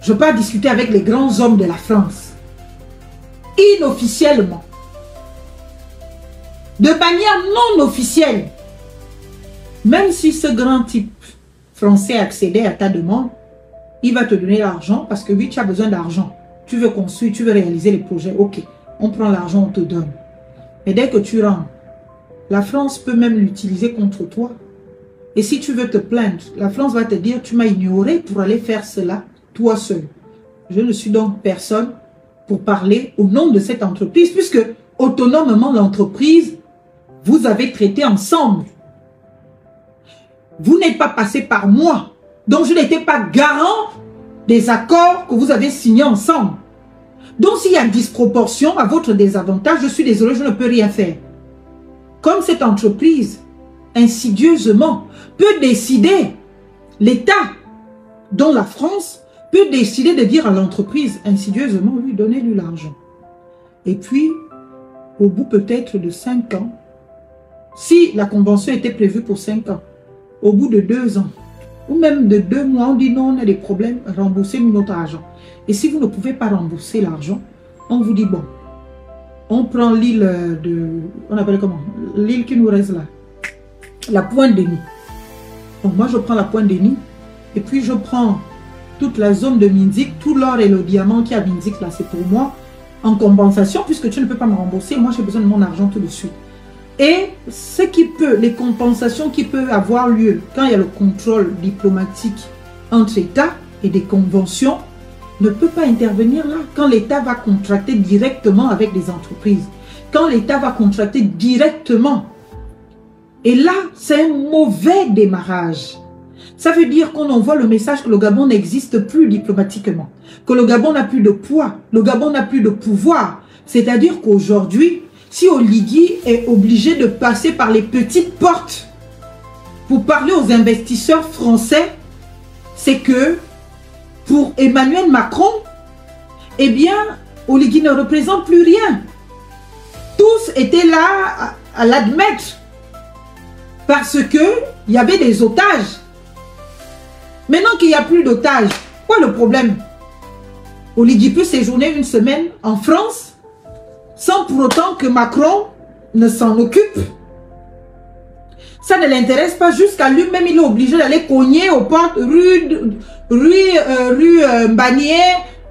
je pars discuter avec les grands hommes de la France, inofficiellement, de manière non officielle. Même si ce grand type français accédait à ta demande, il va te donner l'argent parce que oui, tu as besoin d'argent. Tu veux construire, tu veux réaliser les projets. Ok, on prend l'argent, on te donne. Mais dès que tu rentres, la France peut même l'utiliser contre toi. Et si tu veux te plaindre, la France va te dire, tu m'as ignoré pour aller faire cela, toi seul. Je ne suis donc personne pour parler au nom de cette entreprise, puisque autonomement l'entreprise, vous avez traité ensemble. Vous n'êtes pas passé par moi. Donc je n'étais pas garant des accords que vous avez signés ensemble. Donc s'il y a disproportion à votre désavantage, je suis désolé, je ne peux rien faire. Comme cette entreprise, insidieusement, peut décider, l'État, dont la France, peut décider de dire à l'entreprise, insidieusement, lui, donnez-lui l'argent. Et puis, au bout peut-être de 5 ans, si la convention était prévue pour 5 ans, au bout de 2 ans, ou même de 2 mois, on dit non, on a des problèmes, remboursez-nous notre argent. Et si vous ne pouvez pas rembourser l'argent, on vous dit bon, on prend l'île de, on appelle comment, l'île qui nous reste là, la Pointe des Nids. Donc moi je prends la Pointe des Nids, et puis je prends toute la zone de Minzik, tout l'or et le diamant qui a Minzik là, c'est pour moi, en compensation, puisque tu ne peux pas me rembourser, moi j'ai besoin de mon argent tout de suite. Et ce qui peut, les compensations qui peuvent avoir lieu quand il y a le contrôle diplomatique entre États et des conventions, ne peut pas intervenir là. Quand l'État va contracter directement avec des entreprises, quand l'État va contracter directement. Et là, c'est un mauvais démarrage. Ça veut dire qu'on envoie le message que le Gabon n'existe plus diplomatiquement, que le Gabon n'a plus de poids, le Gabon n'a plus de pouvoir. C'est-à-dire qu'aujourd'hui, si Oligui est obligé de passer par les petites portes pour parler aux investisseurs français, c'est que pour Emmanuel Macron, eh bien, Oligui ne représente plus rien. Tous étaient là à l'admettre parce qu'il y avait des otages. Maintenant qu'il n'y a plus d'otages, quoi le problème? Oligui peut séjourner une semaine en France sans pour autant que Macron ne s'en occupe. Ça ne l'intéresse pas, jusqu'à lui-même, il est obligé d'aller cogner aux portes rue Mbanier,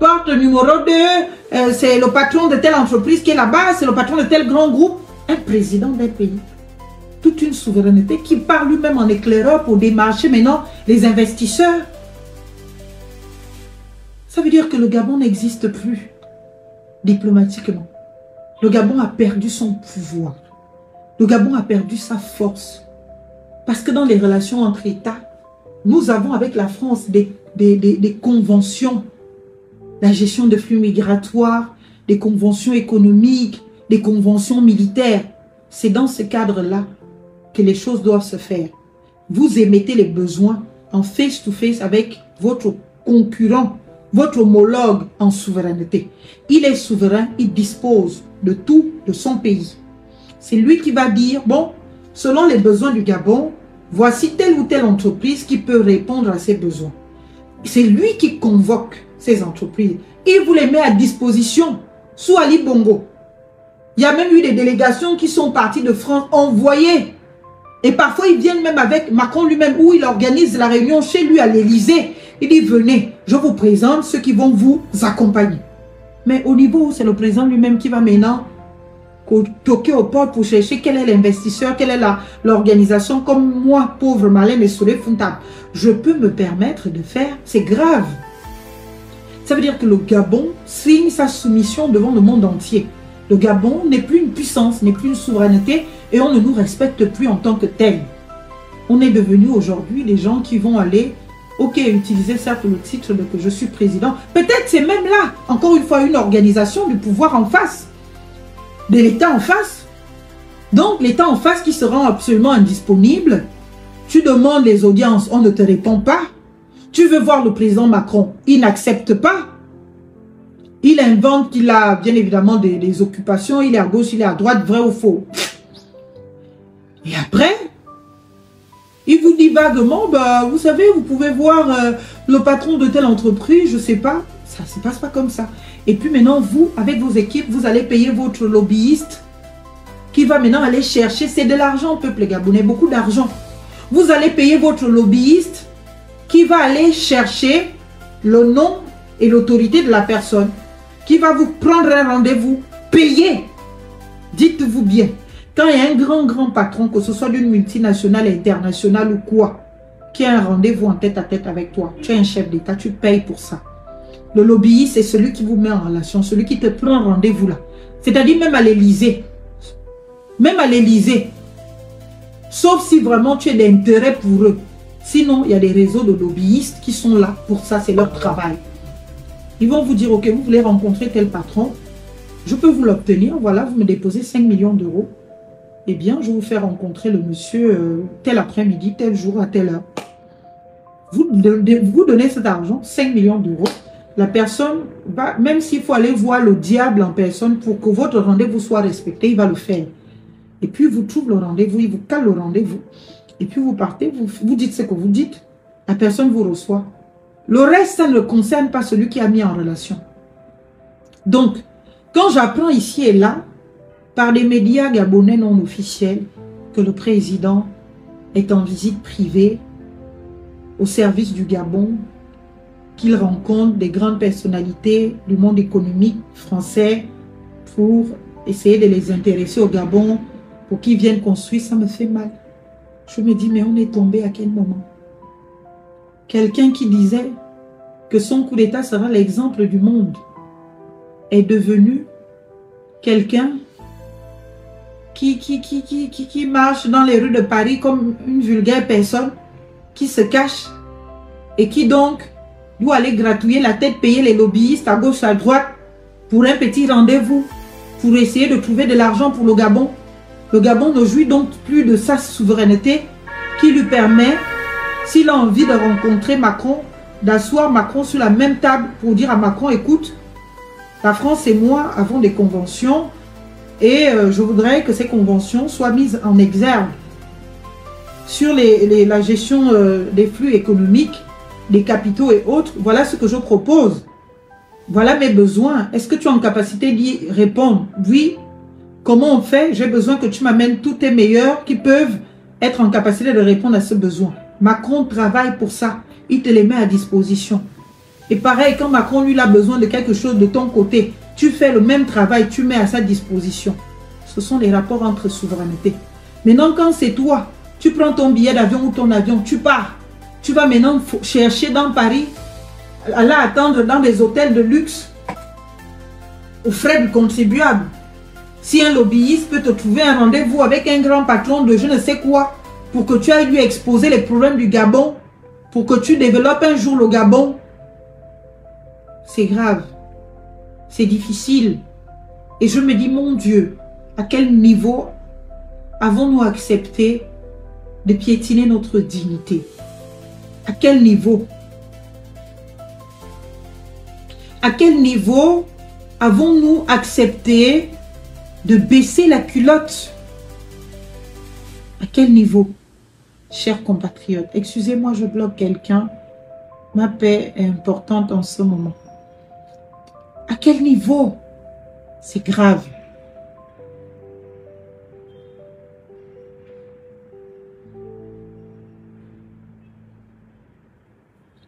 porte numéro 2, c'est le patron de telle entreprise qui est là-bas, c'est le patron de tel grand groupe. Un président d'un pays, toute une souveraineté qui part lui-même en éclaireur pour démarcher maintenant les investisseurs. Ça veut dire que le Gabon n'existe plus diplomatiquement. Le Gabon a perdu son pouvoir. Le Gabon a perdu sa force. Parce que dans les relations entre États, nous avons avec la France des conventions, la gestion de flux migratoires, des conventions économiques, des conventions militaires. C'est dans ce cadre-là que les choses doivent se faire. Vous émettez les besoins en face-to-face avec votre concurrent, votre homologue en souveraineté. Il est souverain, il dispose de tout de son pays. C'est lui qui va dire, bon, selon les besoins du Gabon, voici telle ou telle entreprise qui peut répondre à ses besoins. C'est lui qui convoque ces entreprises. Il vous les met à disposition sous Ali Bongo. Il y a même eu des délégations qui sont parties de France envoyées. Et parfois, ils viennent même avec Macron lui-même, où il organise la réunion chez lui à l'Élysée. Il dit, venez, je vous présente ceux qui vont vous accompagner. Mais au niveau où c'est le président lui-même qui va maintenant toquer aux portes pour chercher quel est l'investisseur, quelle est l'organisation, comme moi, pauvre Marlène Essouré-Fontaine, je peux me permettre de faire, c'est grave. Ça veut dire que le Gabon signe sa soumission devant le monde entier. Le Gabon n'est plus une puissance, n'est plus une souveraineté et on ne nous respecte plus en tant que tel. On est devenus aujourd'hui des gens qui vont aller, ok, utiliser certes le titre de que je suis président. Peut-être c'est même là, encore une fois, une organisation du pouvoir en face, de l'État en face. Donc l'État en face qui se rend absolument indisponible. Tu demandes les audiences, on ne te répond pas. Tu veux voir le président Macron, il n'accepte pas. Il invente qu'il a bien évidemment des occupations, il est à gauche, il est à droite, vrai ou faux. Et après, il vous dit vaguement, bah, vous savez, vous pouvez voir le patron de telle entreprise, je ne sais pas. Ça ne se passe pas comme ça. Et puis maintenant, vous, avec vos équipes, vous allez payer votre lobbyiste qui va maintenant aller chercher, c'est de l'argent, peuple gabonais, beaucoup d'argent. Vous allez payer votre lobbyiste qui va aller chercher le nom et l'autorité de la personne, qui va vous prendre un rendez-vous payé. Dites-vous bien, quand il y a un grand patron, que ce soit d'une multinationale, internationale ou quoi, qui a un rendez-vous en tête-à-tête avec toi, tu es un chef d'État, tu payes pour ça. Le lobbyiste, c'est celui qui vous met en relation, celui qui te prend rendez-vous là. C'est-à-dire même à l'Élysée. Même à l'Élysée. Sauf si vraiment tu es d'intérêt pour eux. Sinon, il y a des réseaux de lobbyistes qui sont là pour ça, c'est leur travail. Ils vont vous dire, ok, vous voulez rencontrer tel patron, je peux vous l'obtenir, voilà, vous me déposez 5 millions d'euros. Eh bien, je vous fais rencontrer le monsieur tel après-midi, tel jour, à telle heure. Vous donnez cet argent, 5 millions d'euros. La personne va, même s'il faut aller voir le diable en personne pour que votre rendez-vous soit respecté, il va le faire. Et puis, il vous trouve le rendez-vous, il vous cale le rendez-vous. Et puis, vous partez, vous dites ce que vous dites. La personne vous reçoit. Le reste, ça ne concerne pas celui qui a mis en relation. Donc, quand j'apprends ici et là, par des médias gabonais non officiels, que le président est en visite privée au service du Gabon, qu'il rencontre des grandes personnalités du monde économique français pour essayer de les intéresser au Gabon, pour qu'ils viennent construire, ça me fait mal. Je me dis, mais on est tombé à quel moment? Quelqu'un qui disait que son coup d'État sera l'exemple du monde est devenu quelqu'un qui marche dans les rues de Paris comme une vulgaire personne, qui se cache et qui donc doit aller gratouiller la tête, payer les lobbyistes à gauche, à droite pour un petit rendez-vous, pour essayer de trouver de l'argent pour le Gabon. Le Gabon ne jouit donc plus de sa souveraineté qui lui permet, s'il a envie de rencontrer Macron, d'asseoir Macron sur la même table pour dire à Macron, écoute, la France et moi avons des conventions et je voudrais que ces conventions soient mises en exergue sur la gestion des flux économiques, des capitaux et autres. Voilà ce que je propose. Voilà mes besoins. Est-ce que tu es en capacité d'y répondre? Oui. Comment on fait? J'ai besoin que tu m'amènes tous tes meilleurs qui peuvent être en capacité de répondre à ce besoin. Macron travaille pour ça. Il te les met à disposition. Et pareil, quand Macron, lui, a besoin de quelque chose de ton côté, tu fais le même travail, tu mets à sa disposition. Ce sont les rapports entre souverainetés. Maintenant, quand c'est toi, tu prends ton billet d'avion ou ton avion, tu pars. Tu vas maintenant chercher dans Paris, aller attendre dans des hôtels de luxe, aux frais du contribuable. Si un lobbyiste peut te trouver un rendez-vous avec un grand patron de je ne sais quoi, pour que tu ailles lui exposer les problèmes du Gabon, pour que tu développes un jour le Gabon, c'est grave, c'est difficile. Et je me dis, mon Dieu, à quel niveau avons-nous accepté de piétiner notre dignité? À quel niveau? À quel niveau avons-nous accepté de baisser la culotte? À quel niveau? Chers compatriotes, excusez-moi, je bloque quelqu'un. Ma paix est importante en ce moment. À quel niveau? C'est grave.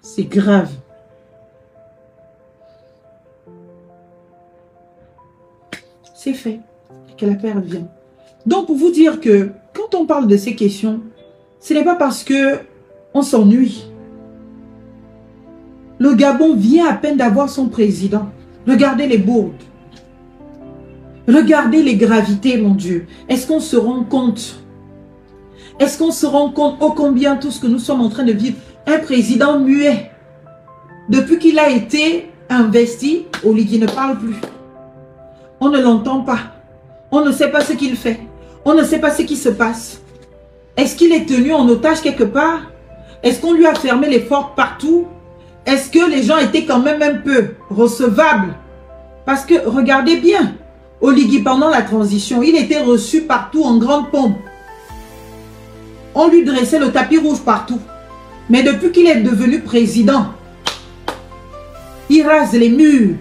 C'est grave. C'est fait. Que la paix revienne. Donc, pour vous dire que quand on parle de ces questions, ce n'est pas parce que on s'ennuie. Le Gabon vient à peine d'avoir son président. Regardez les bourdes. Regardez les gravités, mon Dieu. Est-ce qu'on se rend compte? Est-ce qu'on se rend compte ô combien tout ce que nous sommes en train de vivre? Un président muet. Depuis qu'il a été investi, Oligui ne parle plus. On ne l'entend pas. On ne sait pas ce qu'il fait. On ne sait pas ce qui se passe. Est-ce qu'il est tenu en otage quelque part? Est-ce qu'on lui a fermé les portes partout? Est-ce que les gens étaient quand même un peu recevables? Parce que, regardez bien, Oligui, pendant la transition, il était reçu partout en grande pompe. On lui dressait le tapis rouge partout. Mais depuis qu'il est devenu président, il rase les murs.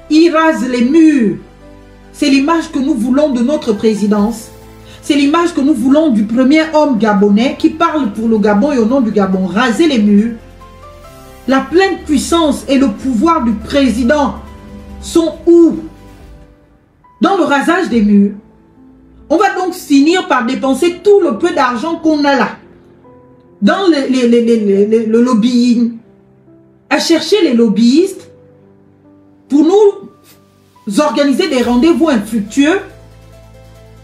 Il rase les murs. C'est l'image que nous voulons de notre présidence. C'est l'image que nous voulons du premier homme gabonais qui parle pour le Gabon et au nom du Gabon. Raser les murs. La pleine puissance et le pouvoir du président sont où? Dans le rasage des murs. On va donc finir par dépenser tout le peu d'argent qu'on a là. Dans le lobbying. À chercher les lobbyistes pour nous organiser des rendez-vous infructueux.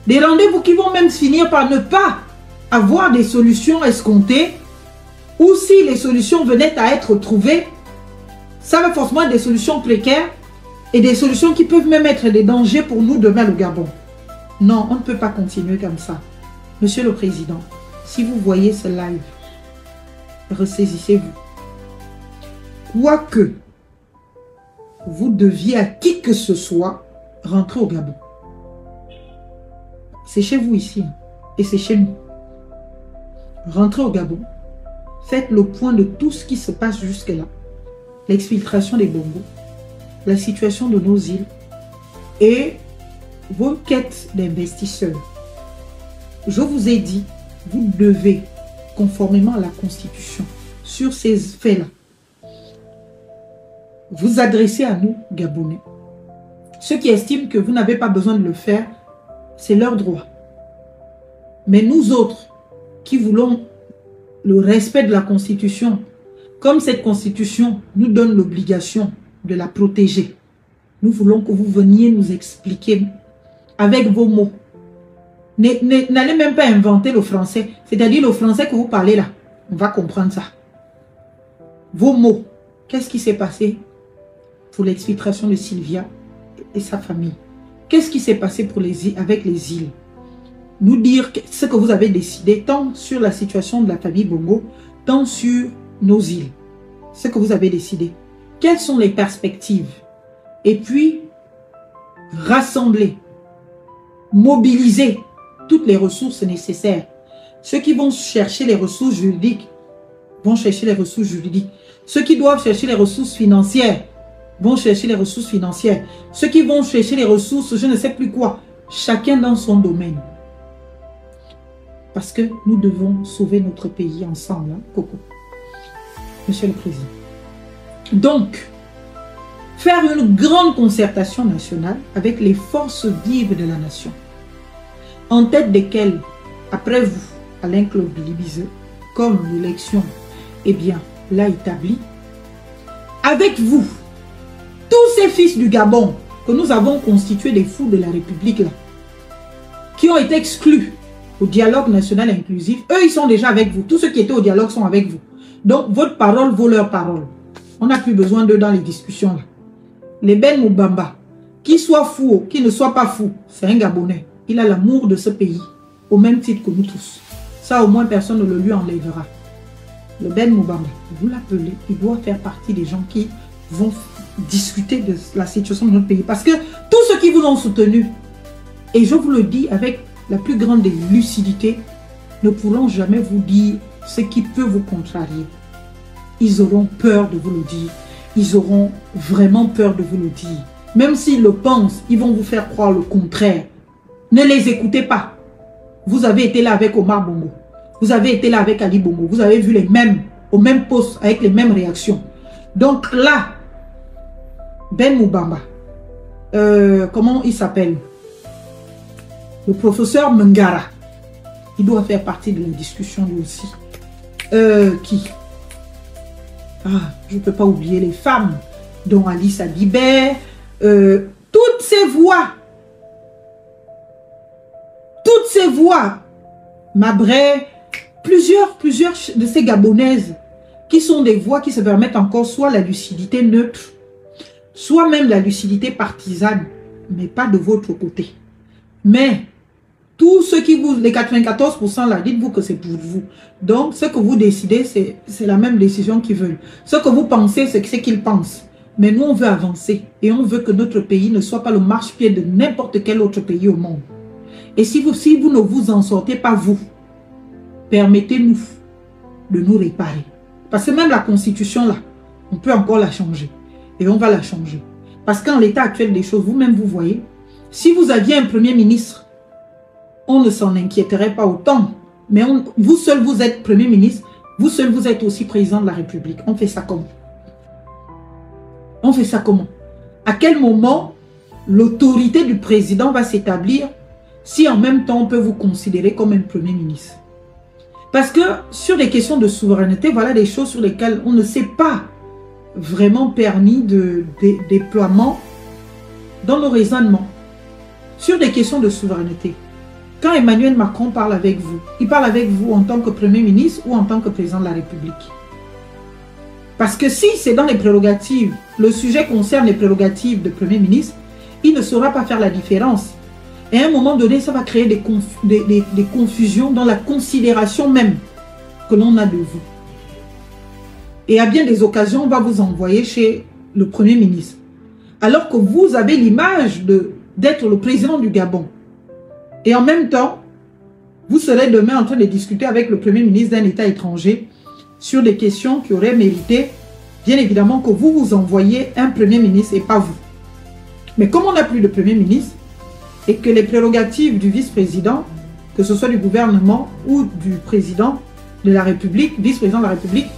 Des rendez-vous qui vont même finir par ne pas avoir des solutions escomptées. Ou si les solutions venaient à être trouvées, ça va forcément être des solutions précaires et des solutions qui peuvent même être des dangers pour nous demain le Gabon. Non, on ne peut pas continuer comme ça. Monsieur le Président, si vous voyez ce live, ressaisissez-vous. Quoique vous deviez à qui que ce soit rentrer au Gabon. C'est chez vous ici et c'est chez nous. Rentrez au Gabon. Faites le point de tout ce qui se passe jusque-là. L'exfiltration des bongos, la situation de nos îles et vos quêtes d'investisseurs. Je vous ai dit, vous devez, conformément à la Constitution, sur ces faits-là, vous adresser à nous, Gabonais. Ceux qui estiment que vous n'avez pas besoin de le faire, c'est leur droit. Mais nous autres, qui voulons le respect de la Constitution, comme cette Constitution nous donne l'obligation de la protéger, nous voulons que vous veniez nous expliquer avec vos mots. N'allez même pas inventer le français, c'est-à-dire le français que vous parlez là. On va comprendre ça. Vos mots. Qu'est-ce qui s'est passé pour l'exfiltration de Sylvia et sa famille? Qu'est-ce qui s'est passé avec les îles? Nous dire ce que vous avez décidé, tant sur la situation de la famille Bongo, tant sur nos îles. Ce que vous avez décidé. Quelles sont les perspectives? Et puis, rassembler, mobiliser toutes les ressources nécessaires. Ceux qui vont chercher les ressources juridiques vont chercher les ressources juridiques. Ceux qui doivent chercher les ressources financières vont chercher les ressources financières. Ceux qui vont chercher les ressources, je ne sais plus quoi, chacun dans son domaine. Parce que nous devons sauver notre pays ensemble, hein, Coco. Monsieur le Président. Donc, faire une grande concertation nationale avec les forces vives de la nation, en tête desquelles, après vous, Alain Claude Bilibizeu, comme l'élection, eh bien, l'a établi, avec vous, tous ces fils du Gabon que nous avons constitués des fous de la République, là, qui ont été exclus au dialogue national inclusif, eux, ils sont déjà avec vous. Tous ceux qui étaient au dialogue sont avec vous. Donc, votre parole vaut leur parole. On n'a plus besoin d'eux dans les discussions, là. Les Ben Moubamba, qu'il soit fou ou qu'il ne soit pas fou, c'est un Gabonais. Il a l'amour de ce pays, au même titre que nous tous. Ça, au moins, personne ne le lui enlèvera. Le Ben Moubamba, vous l'appelez, il doit faire partie des gens qui vont discuter de la situation de notre pays. Parce que tous ceux qui vous ont soutenu, et je vous le dis avec la plus grande des lucidités, ne pourront jamais vous dire ce qui peut vous contrarier. Ils auront peur de vous le dire. Ils auront vraiment peur de vous le dire. Même s'ils le pensent, ils vont vous faire croire le contraire. Ne les écoutez pas. Vous avez été là avec Omar Bongo. Vous avez été là avec Ali Bongo. Vous avez vu les mêmes, au même poste, avec les mêmes réactions. Donc là, Ben Moubamba, comment il s'appelle? Le professeur Mengara. Il doit faire partie de la discussion lui aussi. Qui? Ah, je ne peux pas oublier les femmes, dont Alice Adibert, toutes ces voix, Mabré, plusieurs de ces Gabonaises, qui sont des voix qui se permettent encore soit la lucidité neutre, soit même la lucidité partisane, mais pas de votre côté. Mais tous ceux qui vous, les 94% là, dites-vous que c'est pour vous. Donc, ce que vous décidez, c'est la même décision qu'ils veulent. Ce que vous pensez, c'est ce qu'ils pensent. Mais nous, on veut avancer. Et on veut que notre pays ne soit pas le marchepied de n'importe quel autre pays au monde. Et si vous ne vous en sortez pas, vous, permettez-nous de nous réparer. Parce que même la Constitution, là, on peut encore la changer. Et on va la changer. Parce qu'en l'état actuel des choses, vous-même, vous voyez, si vous aviez un Premier ministre, on ne s'en inquiéterait pas autant. Mais vous seul, vous êtes Premier ministre. Vous seul, vous êtes aussi Président de la République. On fait ça comment? On fait ça comment? À quel moment l'autorité du président va s'établir si en même temps on peut vous considérer comme un Premier ministre? Parce que sur les questions de souveraineté, voilà des choses sur lesquelles on ne s'est pas vraiment permis de déploiement dans nos raisonnements. Sur des questions de souveraineté. Quand Emmanuel Macron parle avec vous, il parle avec vous en tant que Premier ministre ou en tant que Président de la République. Parce que si c'est dans les prérogatives, le sujet concerne les prérogatives de Premier ministre, il ne saura pas faire la différence. Et à un moment donné, ça va créer des confusions dans la considération même que l'on a de vous. Et à bien des occasions, on va vous envoyer chez le Premier ministre. Alors que vous avez l'image d'être le président du Gabon. Et en même temps, vous serez demain en train de discuter avec le Premier ministre d'un État étranger sur des questions qui auraient mérité, bien évidemment, que vous vous envoyiez un Premier ministre et pas vous. Mais comme on n'a plus de Premier ministre, et que les prérogatives du vice-président, que ce soit du gouvernement ou du président de la République, vice-président de la République,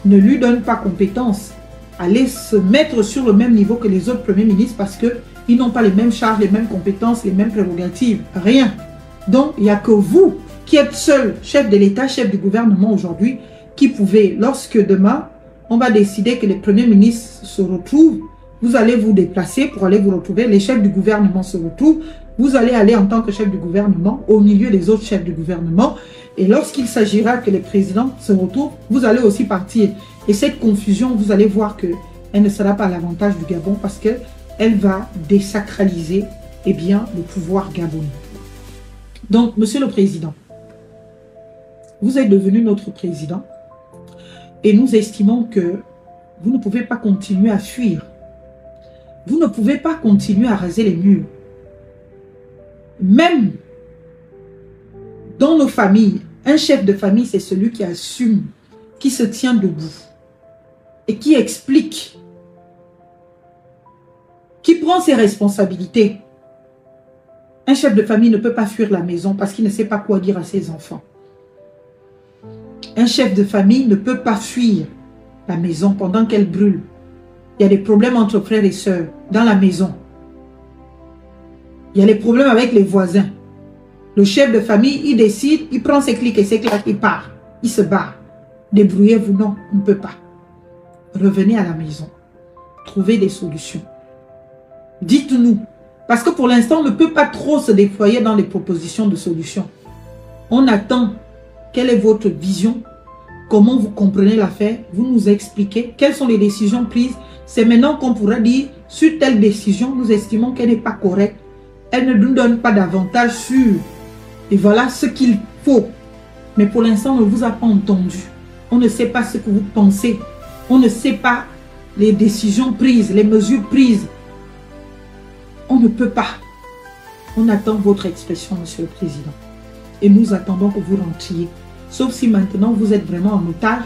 ne lui donnent pas compétence à aller se mettre sur le même niveau que les autres premiers ministres parce qu'ils n'ont pas les mêmes charges, les mêmes compétences, les mêmes prérogatives, rien. Donc, il n'y a que vous qui êtes seul chef de l'État, chef du gouvernement aujourd'hui, qui pouvez, lorsque demain, on va décider que les premiers ministres se retrouvent, vous allez vous déplacer pour aller vous retrouver, les chefs du gouvernement se retrouvent, vous allez aller en tant que chef du gouvernement au milieu des autres chefs du gouvernement, et lorsqu'il s'agira que les présidents se retrouvent, vous allez aussi partir. Et cette confusion, vous allez voir qu'elle ne sera pas à l'avantage du Gabon parce qu'elle va désacraliser le pouvoir gabonais. Donc, Monsieur le Président, vous êtes devenu notre président et nous estimons que vous ne pouvez pas continuer à fuir. Vous ne pouvez pas continuer à raser les murs. Même dans nos familles, un chef de famille, c'est celui qui assume, qui se tient debout et qui explique, qui prend ses responsabilités. Un chef de famille ne peut pas fuir la maison parce qu'il ne sait pas quoi dire à ses enfants. Un chef de famille ne peut pas fuir la maison pendant qu'elle brûle. Il y a des problèmes entre frères et sœurs dans la maison. Il y a des problèmes avec les voisins. Le chef de famille, il décide, il prend ses clics et ses claques, il part. Il se barre. Débrouillez-vous, non, on ne peut pas. Revenez à la maison. Trouvez des solutions. Dites-nous. Parce que pour l'instant, on ne peut pas trop se déployer dans les propositions de solutions. On attend. Quelle est votre vision? Comment vous comprenez l'affaire? Vous nous expliquez. Quelles sont les décisions prises? C'est maintenant qu'on pourra dire, sur telle décision, nous estimons qu'elle n'est pas correcte. Elle ne nous donne pas d'avantage sûr. Et voilà ce qu'il faut. Mais pour l'instant, on ne vous a pas entendu. On ne sait pas ce que vous pensez. On ne sait pas les décisions prises, les mesures prises. On ne peut pas. On attend votre expression, Monsieur le Président. Et nous attendons que vous rentriez. Sauf si maintenant vous êtes vraiment en otage,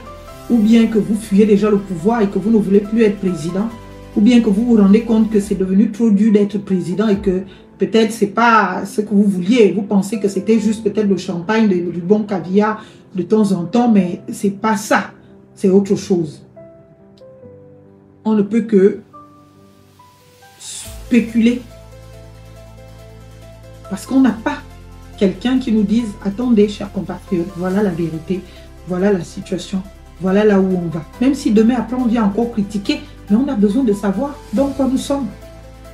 ou bien que vous fuyez déjà le pouvoir et que vous ne voulez plus être président, ou bien que vous vous rendez compte que c'est devenu trop dur d'être président et que peut-être ce n'est pas ce que vous vouliez. Vous pensez que c'était juste peut-être le champagne, du bon caviar de temps en temps, mais ce n'est pas ça. C'est autre chose. On ne peut que spéculer. Parce qu'on n'a pas quelqu'un qui nous dise, attendez, chers compatriotes, voilà la vérité, voilà la situation, voilà là où on va. Même si demain, après, on vient encore critiquer, mais on a besoin de savoir dans quoi nous sommes,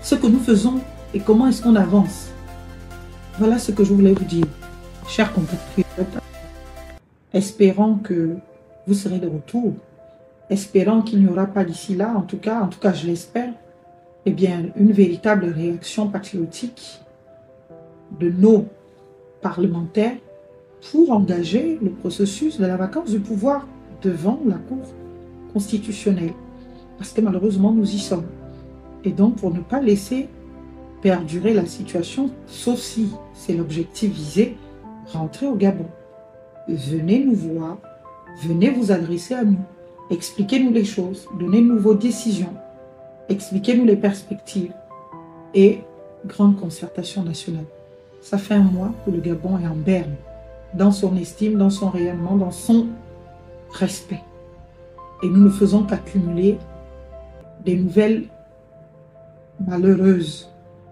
ce que nous faisons et comment est-ce qu'on avance. Voilà ce que je voulais vous dire, chers compatriotes. Espérons que vous serez de retour. Espérons qu'il n'y aura pas d'ici là, en tout cas je l'espère, eh bien, une véritable réaction patriotique de nos parlementaires pour engager le processus de la vacance du pouvoir devant la Cour constitutionnelle. Parce que malheureusement, nous y sommes. Et donc, pour ne pas laisser perdurer la situation, sauf si c'est l'objectif visé, rentrez au Gabon. Venez nous voir, venez vous adresser à nous, expliquez-nous les choses, donnez-nous vos décisions, expliquez-nous les perspectives et grande concertation nationale. Ça fait un mois que le Gabon est en berne, dans son estime, dans son rayonnement, dans son respect. Et nous ne faisons qu'accumuler des nouvelles malheureuses.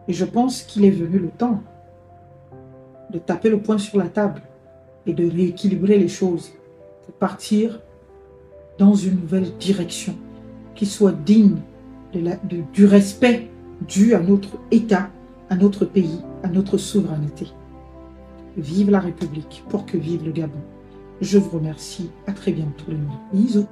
Et je pense qu'il est venu le temps de taper le poing sur la table et de rééquilibrer les choses pour partir dans une nouvelle direction qui soit digne du respect dû à notre État, à notre pays, à notre souveraineté. Vive la République, pour que vive le Gabon. Je vous remercie. À très bientôt les amis. Bisous.